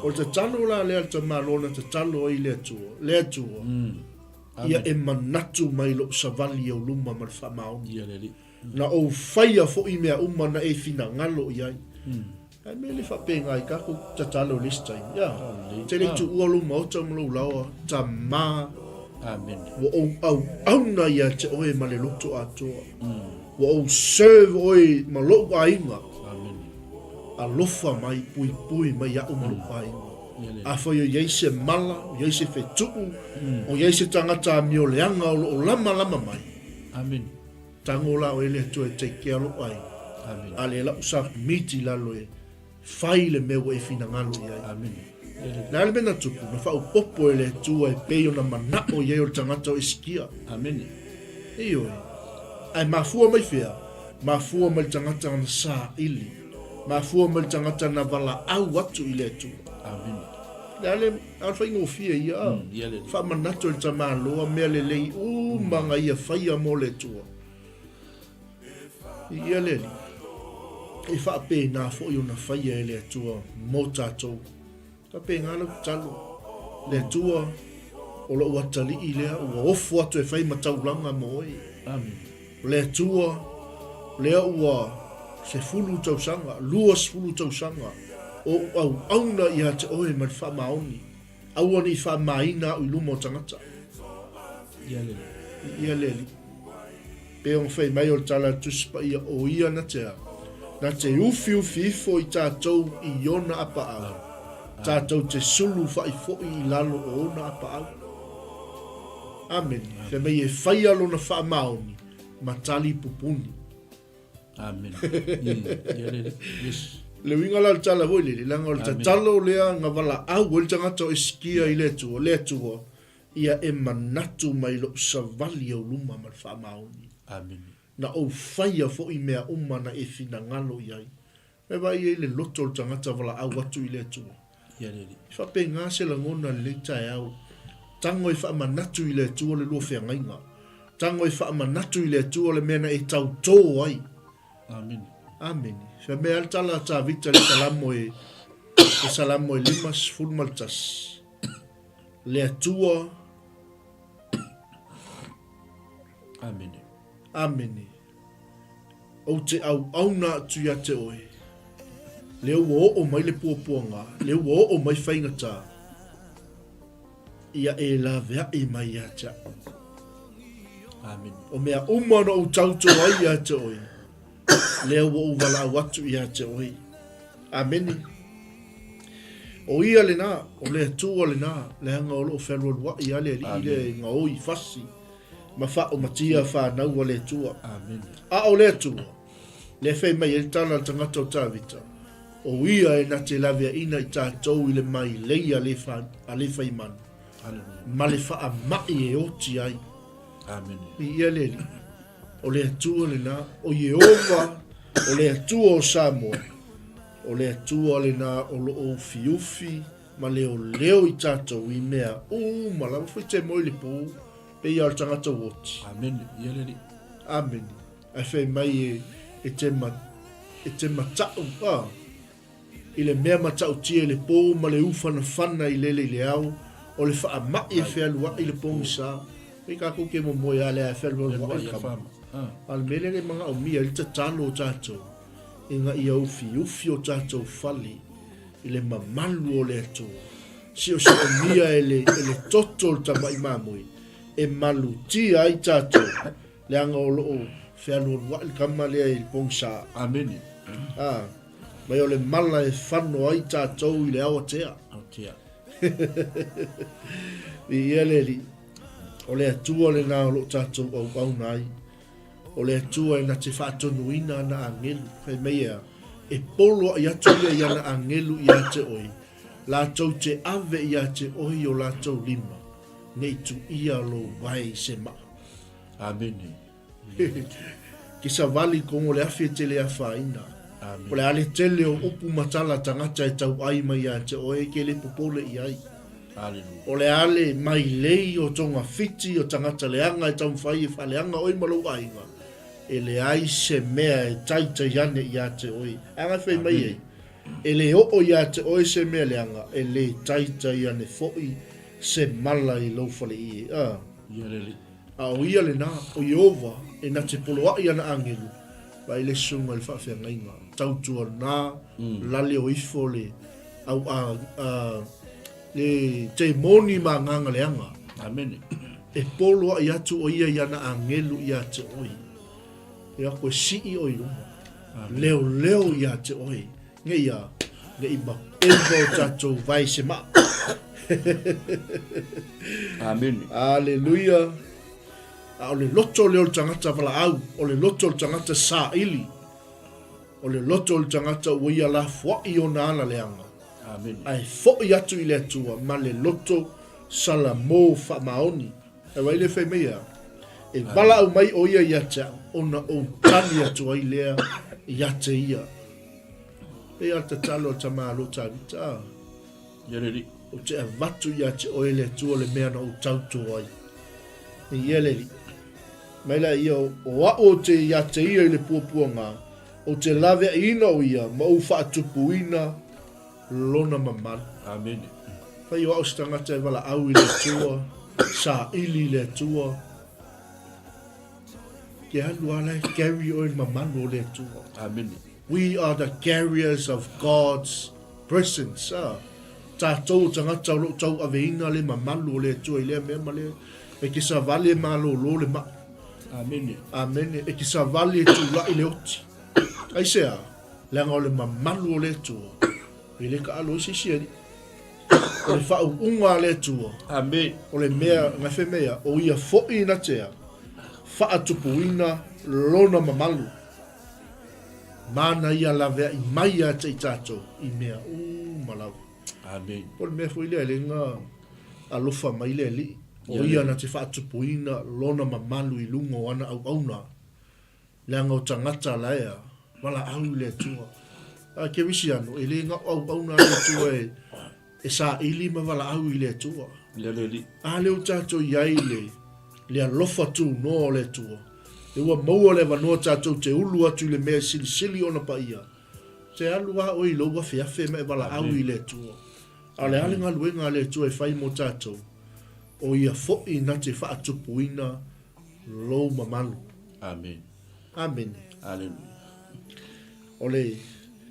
o te talo la lea ta malo na te talo i lea tua ia e manatu mai lo savali au luma ma wha maoni na o whaia fo i mea uma na e whina ngalo i ai ai me le whapenga i kako ta talo lista ia te le tu ua luma o ta mlo lawa ta ma Amen. Wa au na ia te oe ma le loto atoa wa o serve oe ma lo ainga Amen. a lofa mai pui mai a umalu ainga a fo yo yeise mala yeise fetuku o yeise tangata mio leanga o lama mai Amen. tangola o ele to te ke alo ai Amen. ale la usa miti la loe faile me we fina ngalo ia Amen. na le mena tupu na fa popo ele tu e pe ona mana o ye o tangata o iskia Amen. Iyo. Ai mafua mai fea. Mafua mai tangata na sa ili. Mafua mai tangata na vala au watu ile tu. Amen. Dale alfa ingo fia ia. Fa manato el tamalo mele lei manga ia faia mole tu. Ia leli. E fa pe na fo yo na faia ele tu mota to. Ta pe ngalo talo. Le tu o lo watali ile o ofu atu e fai mataulanga moi. Amen. Le tu le ua se fulu tau sanga, luas fulu tau sanga. O au na ia te oe man fa maoni. Au ani fa maina u lumo tangata. Ia leli. Pe on fai mai o tala tuspa ia o ia na tea. Na te ufi fo i tātou i ona apa au. Tātou te sulu fai fo i lalo o ona apa au. Amen. Fe mei e fai alo na fa maoni. Matali pupuni. Amen. Yes. Le winga la tala hoi le langa o le talo lea nga wala au o le tangata o eskia i le tua ia e manatu mai lo savali au luma mal wha maoni. Amen. Na o whaia fo i mea umana e fina ngalo iai. E vai e le loto o le tangata wala au watu i le tua. Wha pe ngā se la ngona le tai au. Tango i wha manatu i le tua le lua whea ngainga. Tango i wha manatu i le tua le mena e tau tō ai. Amen. Amen. Fa me altala ta vita le salamo e limas fulmaltas. Le atua. Amen. Amen. O te au na tu ya te oe. Le o mai le puapuanga. Le o mai whaingata. Ia e la vea e mai ya te. Amen. O mea umana o tauto ai ya te oe. Leo o wala watu ia te oi. Amen. O ia le na, o le tua le na, le hanga o lo federal wa ia le ile nga oi fasi. Ma fa o matia fa na o le tua. Amen. A o le tua. Le fei mai el tala tangata o tavita. O ia e na te lavea ina i tātou i le mai leia le fa a le fai man. Ma le fa a mai e oti ai. Amen. Ia le li. O le atua le na, o Yehova, o le atua o Samoa, o le atua le na o lo o fiufi, ma leo i tātou i mea, ma la fai te moi le pou, pe ia o tangata woti. Amen. Ia le. Amen. Ai fai mai e te matau, i le mea matau tia le pou, ma le ufana fana i lele i le au, o le faa mai e fea lua i le pou misa, e kako ke mo moi ale a fea lua i kama. Al mele le mga o mia li tatalo o tātou. E nga ia ufi o tātou fali. I le mamalu o le ato. Si o mia e le toto o tamai mamui. E malu tia ai tātou. Le anga o loo wheanu o wai kama lea i pongsa. Amen. Mai o le mala e whano ai tātou i le awa tea. Aotea. I ia le li. O le atua le nā o lo tātou au nai. O le atua e na te whaatonuina na angelu. Whai meia, e polo i atu ia na angelu i ate oi. Lātou te ave i ate oi o lātou lima. Nei tu ia lo vai se ma. Amen. Ki sa vali kongo le awhi te le awhaina. O le ale tele o upu matala tangata e tau ai mai ate oi ke le popole i ai. O le ale mai lei o tonga fiti o tangata leanga e tau whai e whaleanga oi malau ainga. E le ai se mea e taita yane i ate oi. Anga whai mai ei. E le o i ate oi se mea leanga. E le taita yane foi se mala i laufale i e. A o ia le na, o Yehova, e na te poloa i ana angelu. Wa i le sunga le whawhia ngainga. Tautua na, lale o ifo le, au le te moni ma nganga leanga. Amen. E poloa i atu o ia i ana angelu i ate oi. E ako si i oi lunga. Leo i ate oi. Nge ia, nge ima elva o tatou vai se ma. Amen. Aleluia. O le loto leo le tangata wala au. O le loto le tangata sa ili. O le loto le tangata uia la fwa i o na ala leanga. Amen. Ai fo i atu i le atua. Ma le loto sala mo fa maoni. E wai le whai mea. E wala au mai o ia ia te ona o tani atu ai lea ia te ia. E a te talo ta malo ta vita. Yereri. O te avatu ia te oele tua le mea na o tautu ai. E ieleri. Maila ia o o te ia te ia i le puapua ngā. O te lawe ina o ia ma o whaatupu ina lona mamana. Amen. Whai o au stangata e wala au i le tua, sa ili le tua. Ke halu ala e carry o i mamanu o le tua. Amen. We are the carriers of God's presence. Tātou tangata o tau aveina le mamanu o le tua i lea mea ma le. E ki sa vale ma lo le ma. Amen. Amen. E ki sa vale tu la i le oti. Ai sea, leanga o le mamanu o le tua. I le ka alo si siari. O le whau unga le tua. Amen. O le mea, ngawhi mea, o ia fo'i na tea. Whaatupu ina lona mamalu. Mana ia lavea i mai a te i tātou. I mea, malau. Amen. O le mea fo i lea le ngā alofa mai le li. O ia na te whaatupu ina lona mamalu i lunga o ana au auna. Leanga o tangata laea. Wala au le tua. Ke wisi anu, e le ngā au auna le tua e sa ili ma wala au i le tua. Yereri. A leo tātou iai le alofa tu no le tua. E ua maua le wanoa tātou te ulu atu le mea sili ona pa ia. Te alu a oi loua whiawhi me wala au i le tua. A le ale ngā luenga le tua e whai mo tātou. O ia fo'i na te whaatupu ina lo mamalu. Amen. Amen. Hallelujah. O le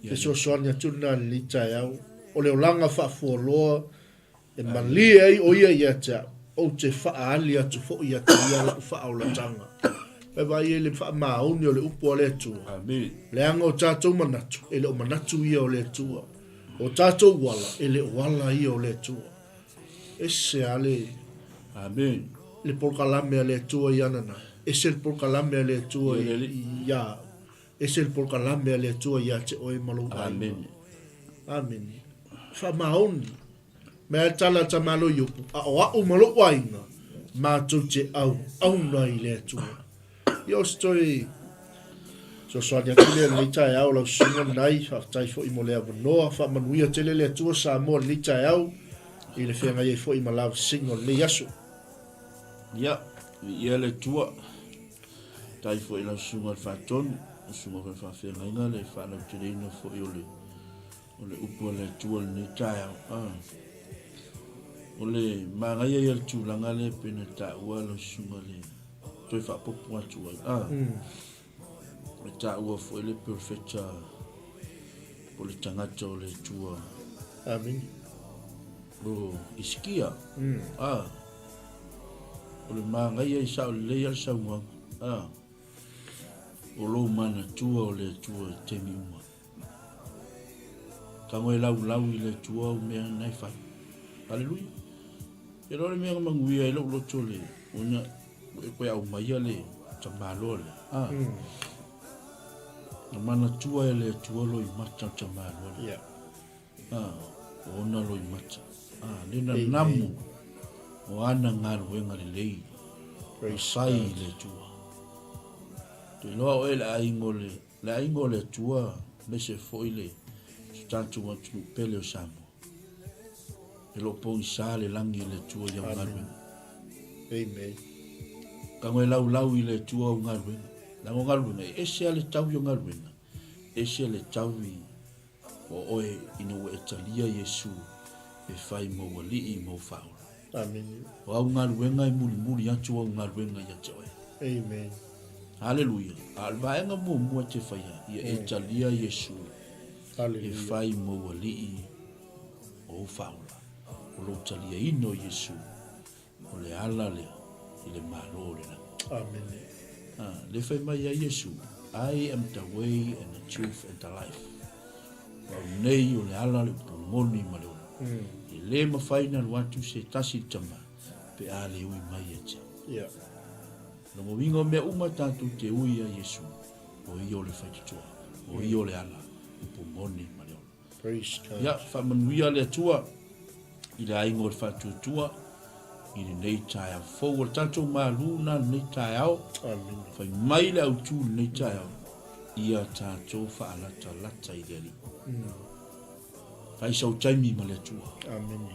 te soasoania tuna li tai au. O le olanga whaafualoa e mali ai o ia te o te whaali atu fo ia te ia la whaaulatanga. E vai e le whaamaoni o le upo o le tua. Amen. Le anga o tātou manatu, e le o manatu ia o le tua. O tātou wala, e le wala ia o le tua. E se ale Amen. le polkalame a le tua i anana. E se le polkalame a le tua i ia. E se le polkalame a le tua i a te oe malo. Amen. Amen. Whamaoni. Mea tala ta malo yopu. A o au malo wainga. Mātou te au na i le tua. Io stoi. So soania tele le tai au lau sunga nai. Tai fo i mo le avanoa. Whamanuia tele le tua sa mo le tai au. I le whenga i fo i malaw singo le yasu. Ya. Ia le tua. Tai fo i lau sunga le whatonu. Sunga le whawhenga inga le whanau te reina fo i ole. Ole upo le tua le tai au. Ole mangai ia le tūlanga le pena ta ua lo sunga le toi whapopu atu ai. Le ta ua fo le perfecta o le tangata o le tua. Amen. O iskia. O le mangai ia sa o le ia sa ua. O lo mana tua o le tua temi uma. Kango e lau i le tua o mea nai whai. Hallelujah. E rore mea manguia e lo tole. Ona e koe au mai ale tamalo le. Na mana tua e le tua lo i mata tamalo le. Ona lo i mata. Lena namu. O ana ngaru e ngare lei. Sai le tua. Te loa o e le aingo le tua. Mese foi le. Tanto watu pele o samu. E lo pong sa le langi le tua i au ngaruenga. Amen. Kango e lau i le tua au ngaruenga. Lango ngaruenga, e se ale tau i au ngaruenga. E se ale tau i o oe ina ua e talia Yesu e whai mo wali i mo whaura. Amen. O au ngaruenga i muri atu au ngaruenga i ate oe. Amen. Hallelujah. Alvaenga mua te whaia i e talia Yesu e whai mo wali i o whaura. O lo talia ino Yesu o le ala le i le malo le na. Amen. Le whai mai a Yesu, I am the way and the truth and the life. O nei o le ala le pumoni ma le ona. I le mawhaina watu se tasi tama pe a le ui mai a tia. Yeah. No mo wingo mea uma tātou te ui a Yesu o i o le whaitutua, o i o le ala i pumoni ma le ona. Praise God. Ia, whamanuia le atua, i le aingo le whatutua, I le nei tae au. Fou o tatou maluna nei tae au. Amen. Fai mai le au tū nei tae au. Ia tatou fa alata lata I le li. Fai sau taimi ma le tua. Amen.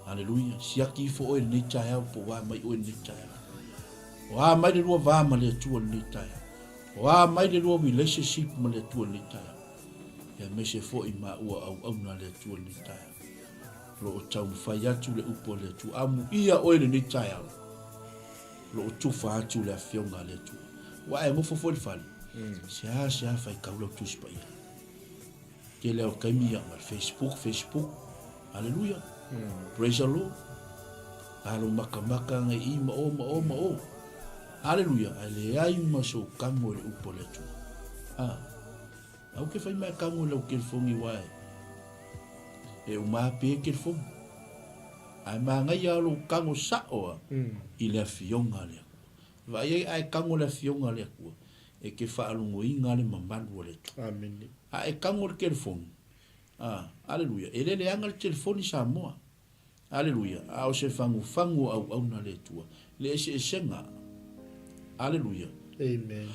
Haleluia. Siaki fo o nei tae au po wa mai o nei tae au. Wa mai le lua va ma le tua nei tae au. Wa mai le lua relationship ma le tua nei tae au. Ia me se fo I ma ua au na le tua nei tae au. Lo o tau fai atu le upo le tu amu ia oile ni tai au. Lo o tufa atu le afionga le tu. Wa e mofo fo le fali. Sia fai kaula tu spa ia. Ke leo kaimi ia mal Facebook. Hallelujah. Praise the Lord. Alo maka ngai I ma o. Hallelujah. Ale ai ma so kamo le upo le tu. Au ke fai ma kamo le o ke fongi wae. E o mape ke fo ai manga ia lo kango sao I le fionga le vai ai kango le fionga le ku e ke fa alungo inga le mambandu le tu Amen. ai kango le telefone haleluya ele le anga le telefone sa mo haleluya au se fangu au na le tu le se senga haleluya Amen.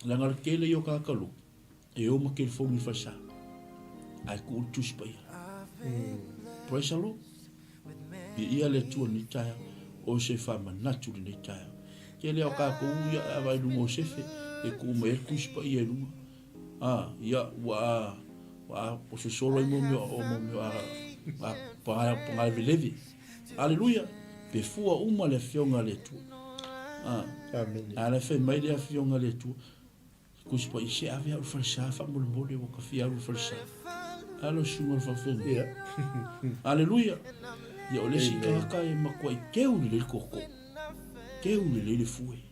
la ngal kele yo ka kalu e o ma ke telefone fa sa ai ku tu spa praise the Lord ia le tu ni taia o se fa manatu ni taia ke le o ka ku ia vai lu mo sefe e ku me ku spa ia lu ia wa o se solo mo pa levi haleluya pe fua uma le fionga le tu Amen. ala fe mai le fionga le tu ku spa I se ave au fa fa mo o ka fia au fa alo sunga fa fe Yeah. haleluya ya ole sika e makoi keu le koko keu le fue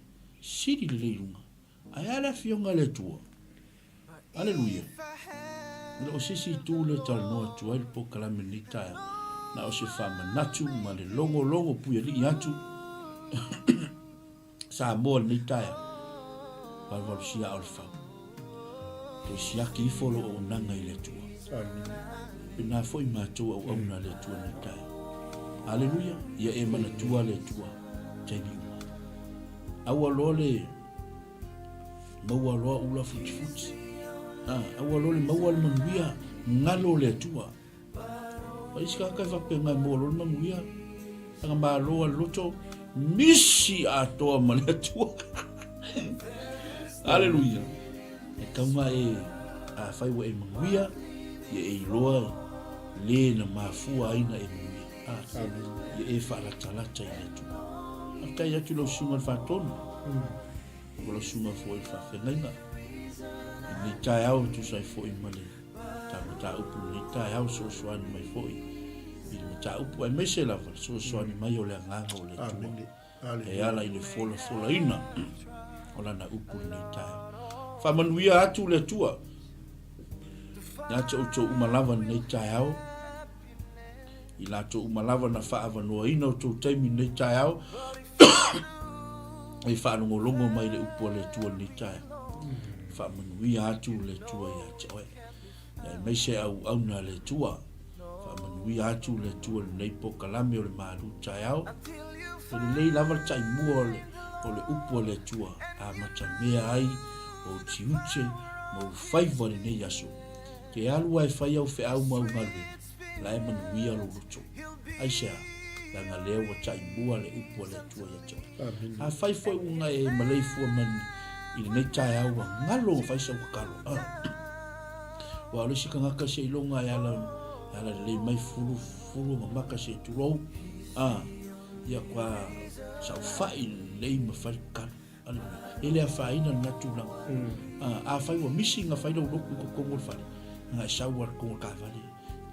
siri le lunga ai ala fionga le tu haleluya o sisi tu le tal no tu al po kala menita na o se fama natu ma le longo pu li atu sa mo ni taia va sia alfa to sia ki folo o nanga ile tu Amen. Pina foi matua au na le tua ni tai. Haleluya. Ia e mana tua le tua. Taimi. Awa lole. Maua loa ula futi. Awa lole maua le manuia. Ngalo le tua. Paiska ka fa penga mo lo manuia. Anga ma loa loto. Misi atoa ma le tua. Haleluya. E kama e a fai wa e manuia. Ia e loa le na mafua aina e mui ia e whalatalata I tu akai atu lau sunga whatonu lau sunga fo I whawhengainga ni tae au tu sai fo I male ta upu ni tae au so soani mai fo I ni ta upu ai mese lava so soani mai o le anganga o le tua e ala I le fola ina o lana upu ni tae whamanuia atu le tua na to umalava nei tai au I la to umalava na fa avanoa ina o to taimi nei tai au e fa no longo mai le upo le tua nei tai fa manui atu le tua ia choe e me se au na le tua fa manui atu le tua nei po kalame o le malu tai au o le nei lava tai mua o le upo le tua a macha mea ai o tiuche mo faiva le nei aso ke alu ai fai au fe au mau ngalu la e manuia lo luto ai sea la nga leo wa chai bua le upo le tua ya cho a fai foi unga e malei fu man I nei chai au ngalo fai sa kalo wa lo sika ngaka se longa ya la le mai fulu maka se tulo ya kwa sa fai le ma fai kalo ele a fai na natula a fai wa missing a fai lo ko ko fai nga shawar ko kavali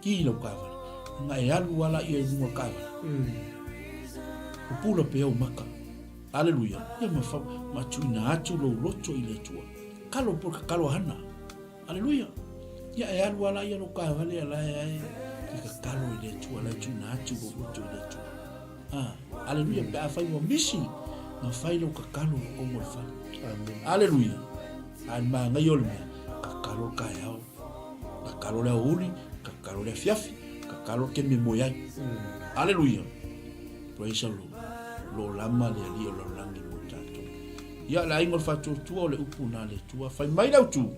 kilo kavali nga yalu wala ia mo kavali upula pe o maka haleluya ya mafa matuina atu lo loto ile tua kalo por kalo hana haleluya ya yalu wala ia lo kavali ala ya kalo ile tua la tuina atu lo loto ile tua haleluya pe afai mo misi na fai lo kalo ko mo fa haleluya al manga yolme kalo kayao kakalo le uli, kakalo le fiafi, kakalo ke memoyai. Haleluya. praise lo lama le ali o lo langi mo tato ia la ingo fa tu le upu na le tua fai mai lau tu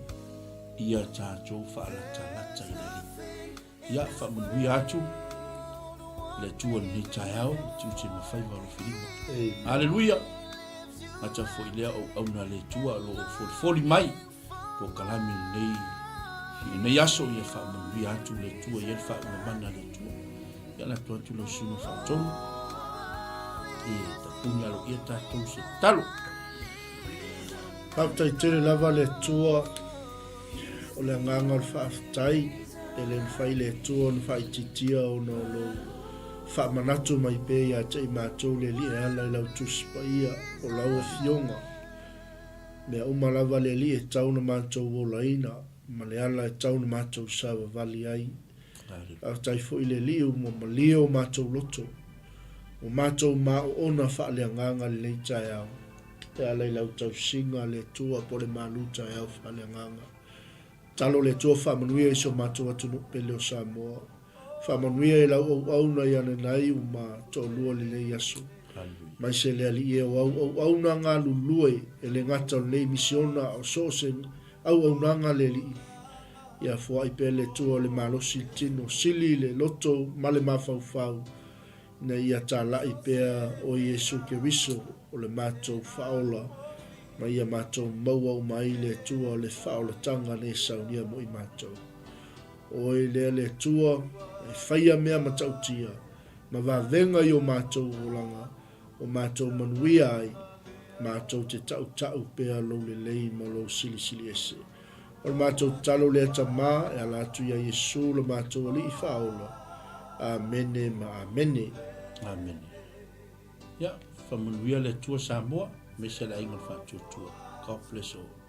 ia tato fa la tala ina ia fa mo wi atu le tua ni taiao tu te me fai va lo filima haleluya acha fo ile au na le tua lo fo mai ko kalami nei nei aso ia fa mo wi atu le tua ia fa mo mana le tua ia la tua tu lo suno fa ton e ta punya lo ia ta tu se talo Hapta i tere lava le tua o le nganga o whaaftai e le whai le tua o whai titia o no lo wha manatu mai pe ia te i mātou le li e ala i lau tuspa ia o lau e fionga. Mea uma lava le li e tau na mātou o laina ma le ala e tau na mātou sawa vali ai. Hapta i fo i le li o ma lio mātou loto. O mātou ma o ona wha le nganga le nei tai au. Te ala i lau tau singa le tua po le maluta e au whale nganga. Talo le tua whamanuia i so mātou atu nukpele o Samoa. Whamanuia i lau au auna i ane nai u ma tō lua le lei asu. Mai se le ali e au auna ngā lulue e le ngata o lei misiona o so se au aunanga le li. Ia fua i pe le tua le malosi tino sili le loto male mawhau na ia tā lai pēa o Iesu ke wiso o le mātou whaola ma ia mātou maua o mai le tua o le whaola tanga ne saunia mo i mātou. O e le tua e whaia mea matautia ma wawenga i o mātou o langa o mātou manuia ai mātou te tau pēa lo le lei ma lo sili ese. O le mātou talo le tamā e ala atu ia Iesu le mātou li i whaola. Amene ma amene. Amen. Ya, famanuia le tua Samoa, me se la inga fa tua. God bless all.